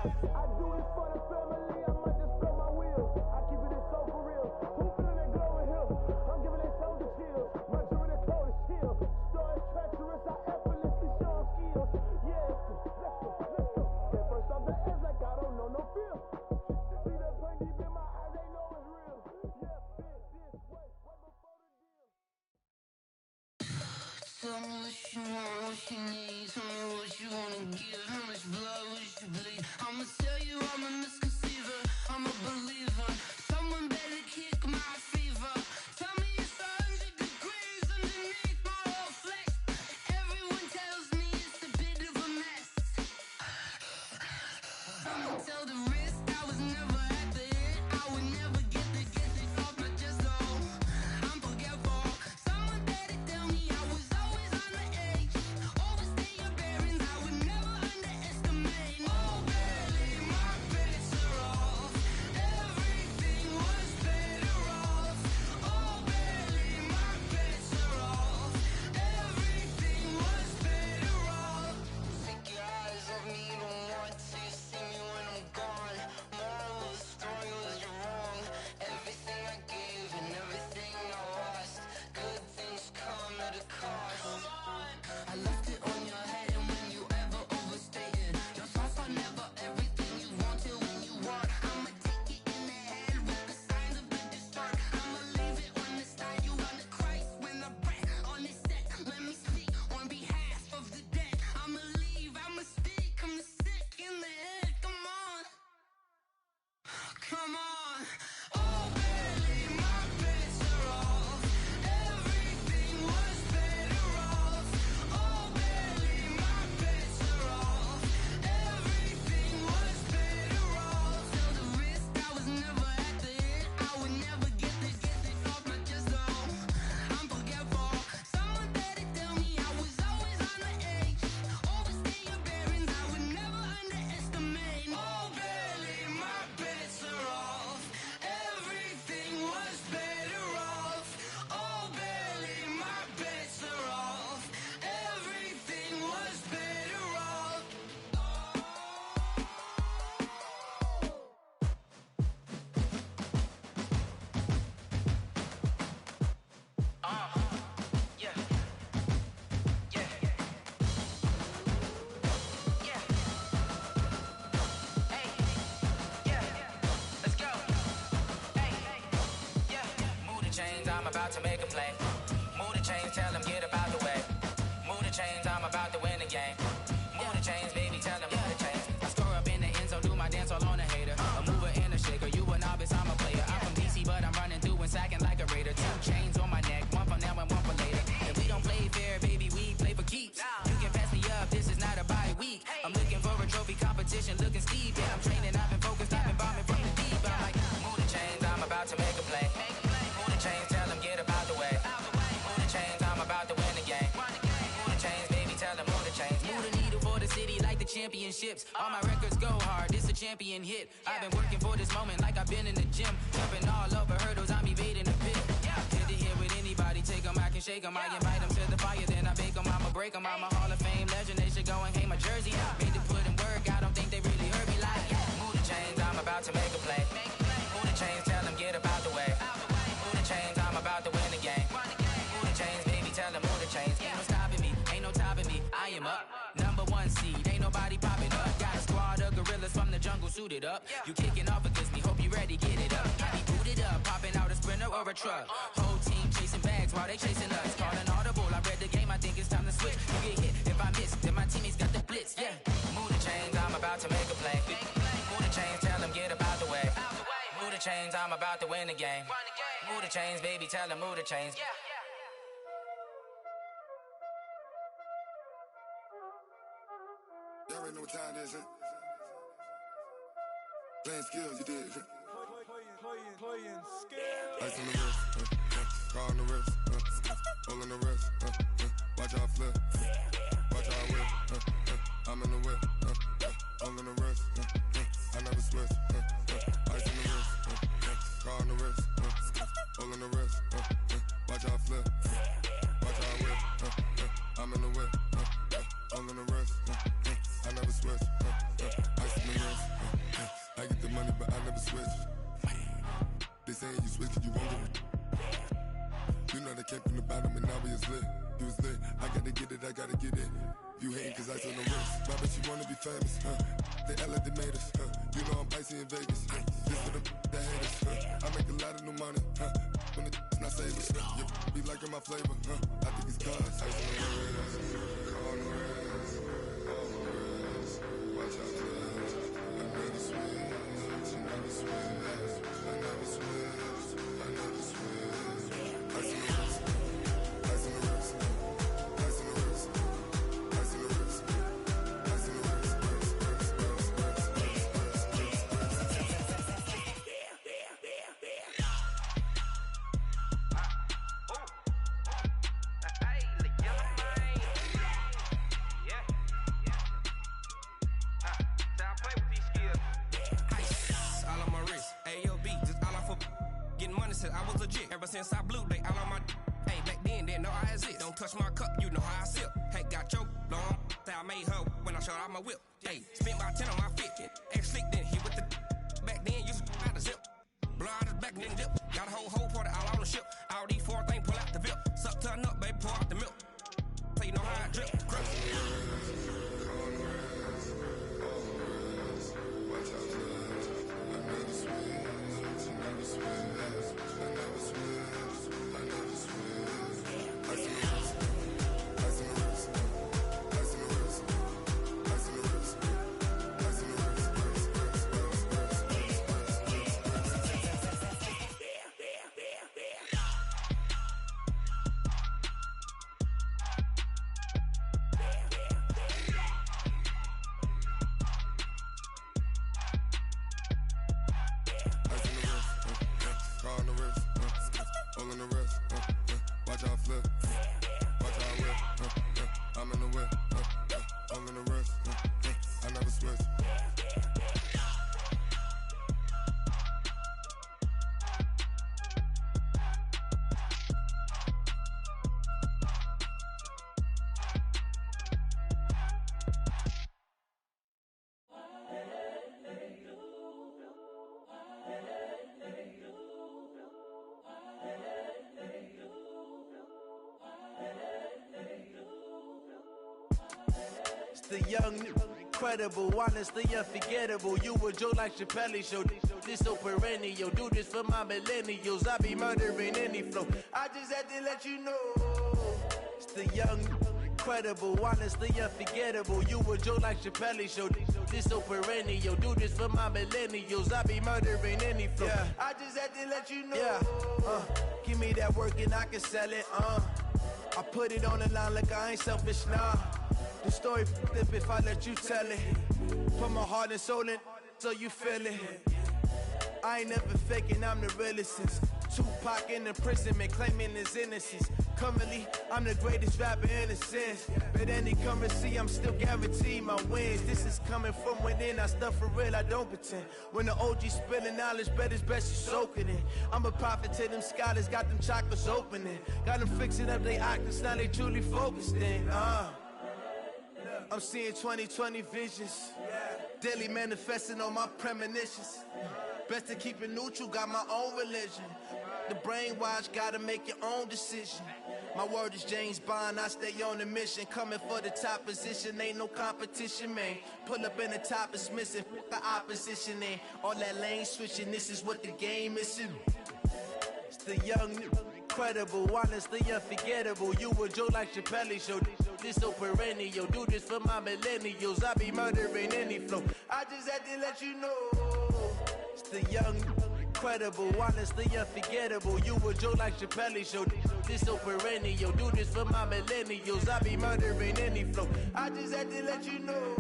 Speaker 7: I do this for the family, I might just blow my wheel. I keep it so for real. Who feeling that glowing hill? I'm giving it soldier chills. My jewelry code is chill. Stories treacherous, I effortlessly show them skills. Yeah, let's go. Get first off the edge like I don't know no feel. See that pain deep in my eyes, they know it's real. Yeah, been this way, right before the deal.
Speaker 6: Tell me what you want, what you need. Tell me what you wanna give. How much blood would you bleed? I'ma tell you I'm a misconceiver. I'm a believer. Someone better kick my fever. Tell me it's 100 degrees underneath my whole flesh. Everyone tells me it's a bit of a mess. Tell the risk I was never I'm about to make a play. Move the chains, tell them get up out the way. Move the chains, I'm about to win the game. Move the chains, baby, tell them move the chains. I score up in the end zone, do my dance all on a hater. A mover and a shaker, you a novice, I'm a player. I'm from DC, but I'm running through and sacking like a raider. 2 chains on my neck, one for now and one for later. If we don't play fair, baby, we play for keeps. You can pass me up, this is not a bye week. I'm looking for a trophy competition, looking steep. Yeah, I'm training, I've been focused, I've been bombing from the deep. I'm like, move the chains, I'm about to make a play. Move the chains, tell them get up out the way. Move the chains, I'm about to win the game. Move the chains, baby, tell them move the chains. Move the needle for the city like the championships. All my records go hard, this a champion hit. I've been working for this moment like I've been in the gym. Jumping all over hurdles, I'm evading the pit. Hit to hit with anybody, take them, I can shake them. I invite them to the fire, then I bake them, I'ma break them. I'm a Hall of Fame legend, they should go and hang my jersey. Made to put in work, I don't think they really heard me like, move the chains, I'm about to make a play. Move the chains, tell them get up out the way. Move the chains, I'm about to win the game. Move the chains, baby, tell them move the chains. Ain't no stopping me, ain't no topping me, I am up. Number 1 seed, ain't nobody popping up. Got a squad of gorillas from the jungle suited up. You kicking off against me, hope you ready, get it up. I be booted up, popping out a sprinter or a truck. Whole team chasing bags while they chasing us. Calling audible, I read the game, I think it's time to switch. You get hit, if I miss, then my teammates got the blitz, yeah. Move the chains, I'm about to make a play. Move the chains, tell them get up out the way. Move the chains, I'm about to win the game. Move the chains, baby, tell them move the chains.
Speaker 7: Y'all already know what time it is, huh? Playing skills, you did.
Speaker 3: Playing skills.
Speaker 7: Ice on the wrist, car on the wrist, hole in the wrist, watch out flip, watch out whip, I'm in the whip, hole in the wrist, I never switch, ice on the wrist, car on the wrist, hole in the wrist, watch out flip, watch out whip, I'm in the whip, hole in the wrist, I never switch, ice on the wrist, I get the money but I never switch. They saying you switch, you won't get it. You know they came from the bottom and now we is lit. You was lit, I gotta get it, I gotta get it. You hating cause ice on the wrist. My bitch, you wanna be famous, They LA, they made us, You know I'm icy in Vegas, This for the that hate us, I make a lot of new money, When it's not savers, You be liking my flavor, I think it's cause ice on the wrist, on the wrist, on the wrist. Watch out, cuz I never switch, I never switch. I never switch, I never switch. Ice in the wrist, ice in the wrist, ice in the wrist, ice in the wrist, ice in the wrist,
Speaker 8: I was legit ever since I blew they all on my hey back then didn't know I exist. Don't touch my cup, you know how I sip. Hey, got your long I made her when I showed out my whip. Hey, spent about 10 on my fit. Ex slick then hit with the back then used to out the zip. Blow out his back then dip. Got a whole party all on the ship. All these 4 things pull out the VIP. Suck turn up, baby, pour out the milk. Play know how I drip. Crush.
Speaker 9: The young incredible, honestly unforgettable. You a joke like Chappelle Show. This so perennial, do this for my millennials. I be murdering any flow. I just had to let you know. It's the young, incredible, honestly unforgettable. You a joke like Chappelle Show. This so perennial, do this for my millennials. I be murdering any flow. Yeah. I just had to let you know. Yeah. Give me that work and I can sell it. I put it on the line like I ain't selfish, nah. The story flip if I let you tell it. Put my heart and soul in so you feel it. I ain't never faking, I'm the realest since Tupac in imprisonment, claiming his innocence. Currently, I'm the greatest rapper in a sense. But any currency, I'm still guaranteed my wins. This is coming from within, I stuff for real, I don't pretend. When the OG spilling knowledge, bet it's best you soak it in. I'm a prophet to them scholars, got them chakras opening. Got them fixing up they octaves, now they truly focused in. I'm seeing 2020 visions. Daily manifesting on my premonitions. Best to keep it neutral, got my own religion. The brainwash, gotta make your own decision. My word is James Bond, I stay on the mission. Coming for the top position, ain't no competition, man. Pull up in the top, it's missing, the opposition in. All that lane switching, this is what the game is in. It's the young, incredible, honestly unforgettable. You a joke like Chappelle Show. This so perennial, do this for my millennials. I be murdering any flow. I just had to let you know. It's the young, incredible, honestly unforgettable. You a joke like Chappelle Show. This so perennial, do this for my millennials. I be murdering any flow. I just had to let you know.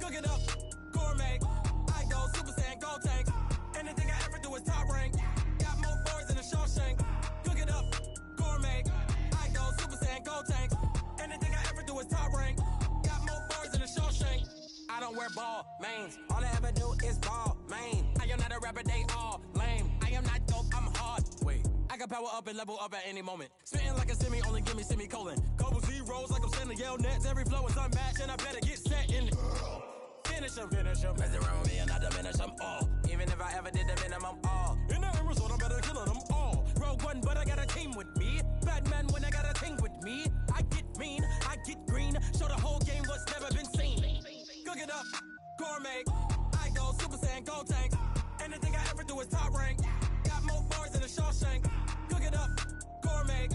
Speaker 1: Cook it up, gourmet. I go Super Saiyan, go tank. Anything I ever do is top rank. Got more boards than a Shawshank. Cook it up, gourmet. I go Super Saiyan, go tank. Anything I ever do is top rank. Got more boards than a Shawshank. I don't wear ball mains. All I ever do is ball main. I am not a rapper, they all lame. I am not dope, I'm hard. Wait, I can power up and level up at any moment. Spitting like a semi, only give me semicolon. Couple zeros like I'm sending yell nets. Every flow is unmatched and I better get set in it. Finish them. Mess around with me and I diminish them all. Even if I ever did the minimum, all. In the end result, I'm better killing them all. Rogue One, but I got a team with me. Batman when I got a team with me. I get mean, I get green. Show the whole game what's never been seen. Cook it up, gourmet. I go Super Saiyan, go tank. Anything I ever do is top rank. Got more bars than a Shawshank. Cook it up, gourmet.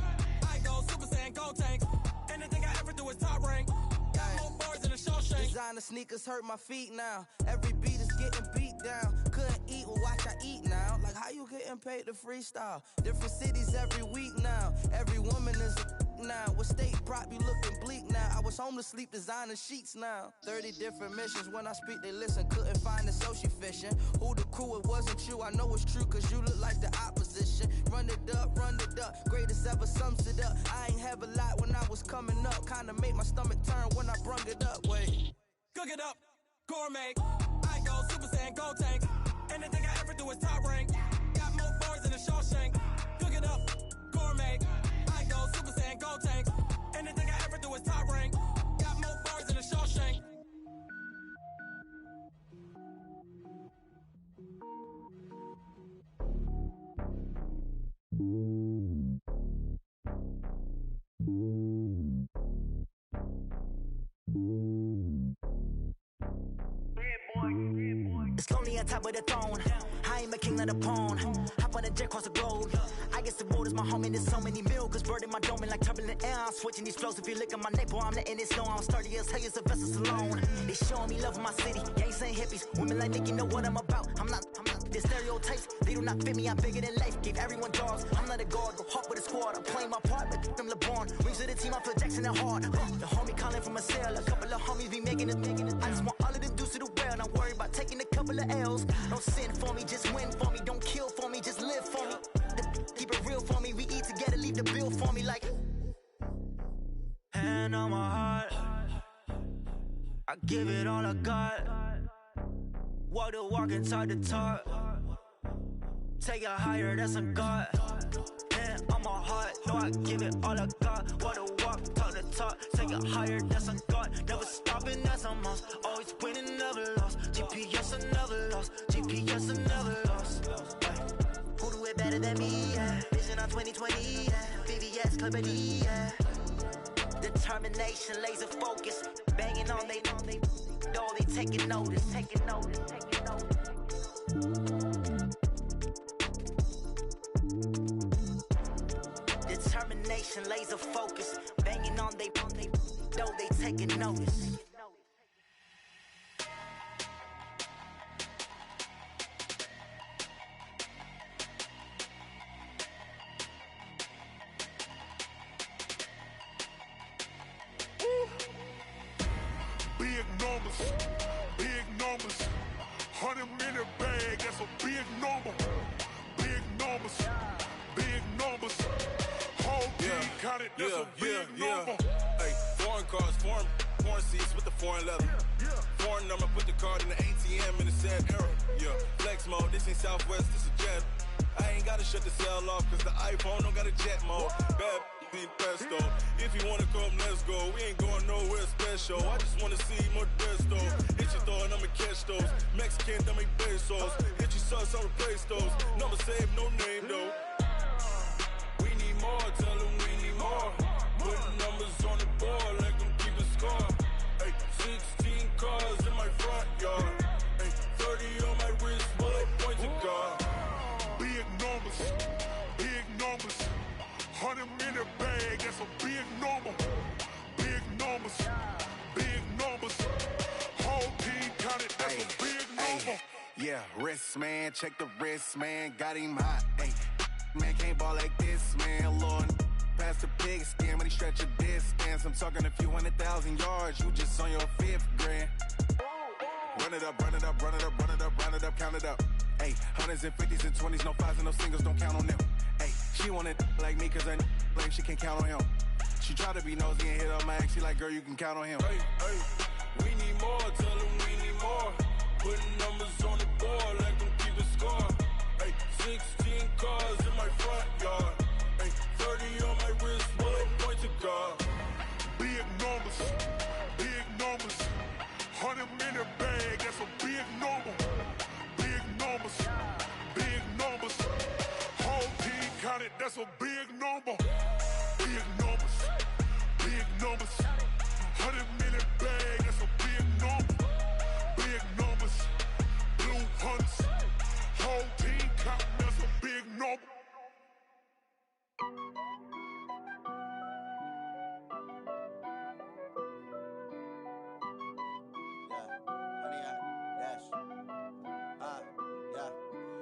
Speaker 1: I go Super Saiyan, go tank. Anything I ever do is top rank. Got more bars than a Shawshank.
Speaker 10: Designer sneakers hurt my feet now. Every beat is getting beat down. Couldn't eat, well watch I eat now. Like how you getting paid to freestyle? Different cities every week now. Every woman is a now. With state prop, you looking bleak now. I was home to sleep designing sheets now. 30 different missions. When I speak, they listen. Couldn't find it, so she fishing. Who the crew? It wasn't you. I know it's true, cause you look like the opposition. Run it up. Greatest ever sums it up. I ain't have a lot when I was coming up. Kinda made my stomach turn when I brung it up. Wait.
Speaker 1: Cook it up, gourmet. I go Super Saiyan, go tank. Anything I ever do is top rank. Got more bars than a Shawshank. Cook it up, gourmet. I go Super Saiyan, go tank. Anything I ever do is top rank. Got more bars than a Shawshank.
Speaker 11: It's lonely on top of the throne. I ain't a king, not a pawn. Hop on a jet across the globe. I guess the world is my home and there's so many milkers birding my dome and like turbulent air. I'm switching these flows. If you look at my neck, boy, I'm letting it snow. I'm sturdy as hell, a vessel alone. They showing me love in my city. Gangs ain't hippies. Women like Nicki know what I'm about. I'm not the stereotypes. They do not fit me. I'm bigger than life. Give everyone dogs. I'm not a guard. Go hard with a squad. I'm playing my part, but them LeBron. Rings to the team. I feel Jackson and hard. The homie calling from a cell. A couple of homies be making it. I just want all of them dudes to do well. Not worry about taking a couple of L's. Don't sin for me, just win for me. Don't kill for me, just want me like. Hand on my heart, I give it all I got. Walk the walk and talk the talk. Take it higher, that's a God. Hand on my heart, no, I give it all I got. Walk the walk, talk the talk. Take it higher, that's a God. Never stopping, that's a must. Always winning, never lost. GPS, I never lost. GPS, I never lost. Who do it better than me? Yeah. Vision on 2020, yeah. VVS, Clippity, yeah. Determination, laser focus, banging on they know they taking notice. Determination, laser focus, banging on they know they taking notice.
Speaker 7: Big numbers, 100 minute bag, that's a big number. Big numbers, whole team counted, that's a big number.
Speaker 12: Hey, foreign cars, foreign seats with the foreign leather. Foreign number, put the card in the ATM in the sad era. Yeah, flex mode, this ain't Southwest, this a jet. I ain't gotta shut the cell off, cause the iPhone don't got a jet mode. Bad need pesto. If you wanna come, let's go. We ain't going nowhere special. I just wanna see more Modesto. Hit your throw and I'ma catch those. Mexican, don't make pesos. Hit your sauce, I'll replace those. Number save, no name though. We need more, tell them we need more. Putting numbers on the board, let them keep a score. Hey, 16 cars in my front yard. Hey, 30 on my wrist, bullet point to God.
Speaker 7: Big numbers, 100 minute bag, that's a big number. Big numbers, whole team counted, that's a big number.
Speaker 13: Yeah, wrist man, check the wrist man, got him hot. Ay, man can't ball like this, man. Lord, past the pig skin when he stretch a distance. I'm talking a few 100,000 yards, you just on your 5th grand. Run it up, count it up. Ay, hundreds and 50s and 20s, no 5s and no singles, don't count on them. Ay, she want it like me cause her lame, she can't count on him. She try to be nosy and hit up my ex, she like, girl, you can count on him.
Speaker 12: Hey, we need more, tell them we need more. Putting numbers on the board, let them keep a score. Hey, 16 cars in my front yard. Hey, 30 on my wrist, bullet point to God.
Speaker 7: Big numbers, 100 minute bag, that's a big number. Big numbers, whole team counted, that's a big number. Big numbers, 100 minute bag, that's a big number. Big numbers, blue hunts, whole team counting, that's a big number.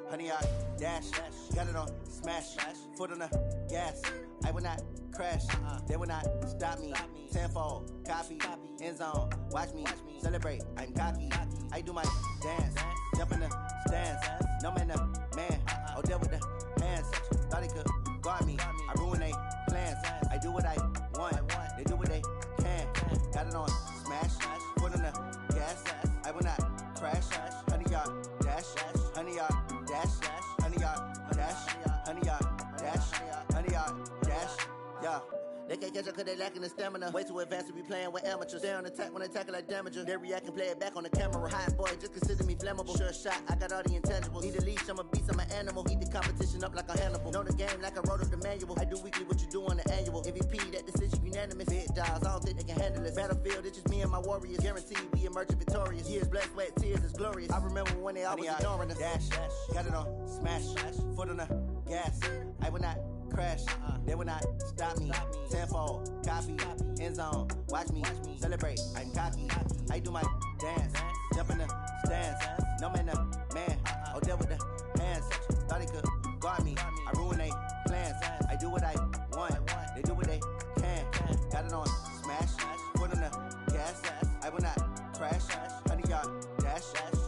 Speaker 14: Honey, I dash, got it on smash, foot on the gas. I will not crash, they will not stop me. Tenfold, copy, end zone, watch me celebrate. I'm cocky, I do my dance, jump in the stands. No man, man, oh deal with the hands. Thought he could guard me, I ruin they plans. I do what I want, they do what they can. Got it on smash, foot on the gas. I will not crash, honey, y'all dash, honey, y'all dash, honey, y'all dash, honey, y'all dash, honey, y'all dash, yeah. They can't catch up cause they lacking the stamina. Way too advanced to be playing with amateurs. Stay on attack when they tackle like damager. They react and play it back on the camera. Hot boy, just consider me flammable. Sure shot, I got all the intangibles. Need a leash, I'm a beast, I'm an animal. Heat the competition up like a Hannibal. Know the game like I wrote up the manual. I do weekly what you do on the annual. MVP, that decision unanimous. Big dials, I don't think they can handle it. Battlefield, it's just me and my warriors. Guaranteed we emerging victorious. Years, blood, sweat, tears is glorious. I remember when they always ignoring us. Dash, got it on smash, foot on the gas. I will not crash, they will not stop me. Tenfold, copy, end zone, watch me celebrate. I'm cocky, I do my dance, jump in the stands. No man, oh deal with the hands. Thought he could guard me, I ruin they plans. I do what I want, they do what they can. Got it on smash, foot on the gas. I will not crash, honey, y'all dash,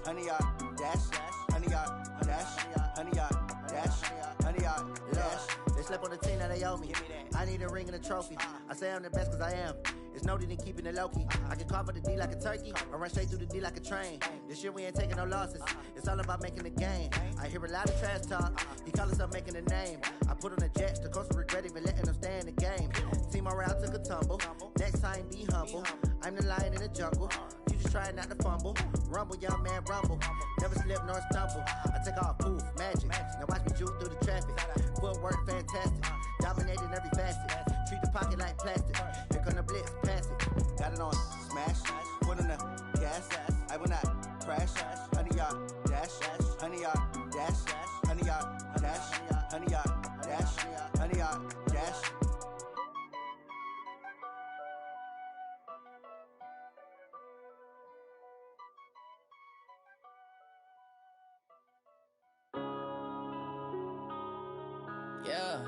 Speaker 14: honey, y'all dash, honey, y'all dash, honey, y'all dash, honey, y'all dash. They slept on the team that they owe me. I need a ring and a trophy. I say I'm the best cause I am. It's noted in keeping it low-key. I can carve for the D like a turkey, or run straight through the D like a train. This year we ain't taking no losses. It's all about making the game. I hear a lot of trash talk. He call himself making a name. I put on the Jets, the coach regret even letting them stay in the game. Team morale took a tumble. Next time be humble. I'm the lion in the jungle. You just try not to fumble. Rumble, young man, rumble. Never slip nor stumble. I take off, poof, magic. Now watch me juke through the traffic. Footwork fantastic. Dominating every facet. Treat the pocket like plastic. Here come the blitz, pass it. Got it on smash. Put on the gas. I will not crash. 100 yard dash. 100 yard dash. 100 yard dash. 100 yard dash. 100 yard dash.
Speaker 15: Yeah.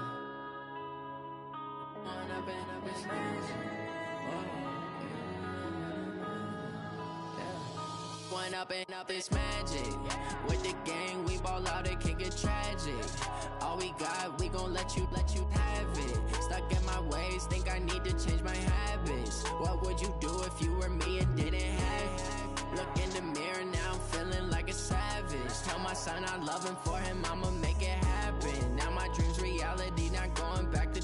Speaker 15: One up and up is magic. With the gang, we ball out, it can get tragic. All we got, we gon' let you have it. Stuck in my ways, think I need to change my habits. What would you do if you were me and didn't have it? Look in the mirror, now I'm feeling like a savage. Tell my son I love him, for him I'ma make it happen. Now my dream's reality, not going back to.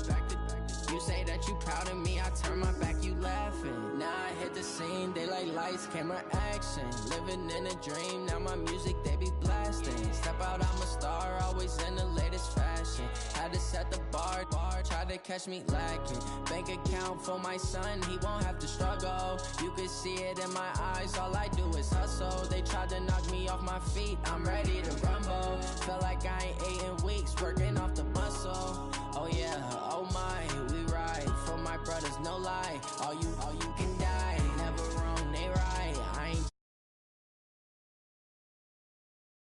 Speaker 15: You say that you proud of me, I turn my back, you laughing. Now I hit the scene, daylight lights, camera action. Living in a dream, now my music, they be blasting. Step out, I'm a star, always in the latest fashion. Had to set the bar, try to catch me lacking. Bank account for my son, he won't have to struggle. You could see it in my eyes, all I do is hustle. They tried to knock me off my feet, I'm ready to rumble. Feel like I ain't ate in weeks, working off the muscle. Oh yeah.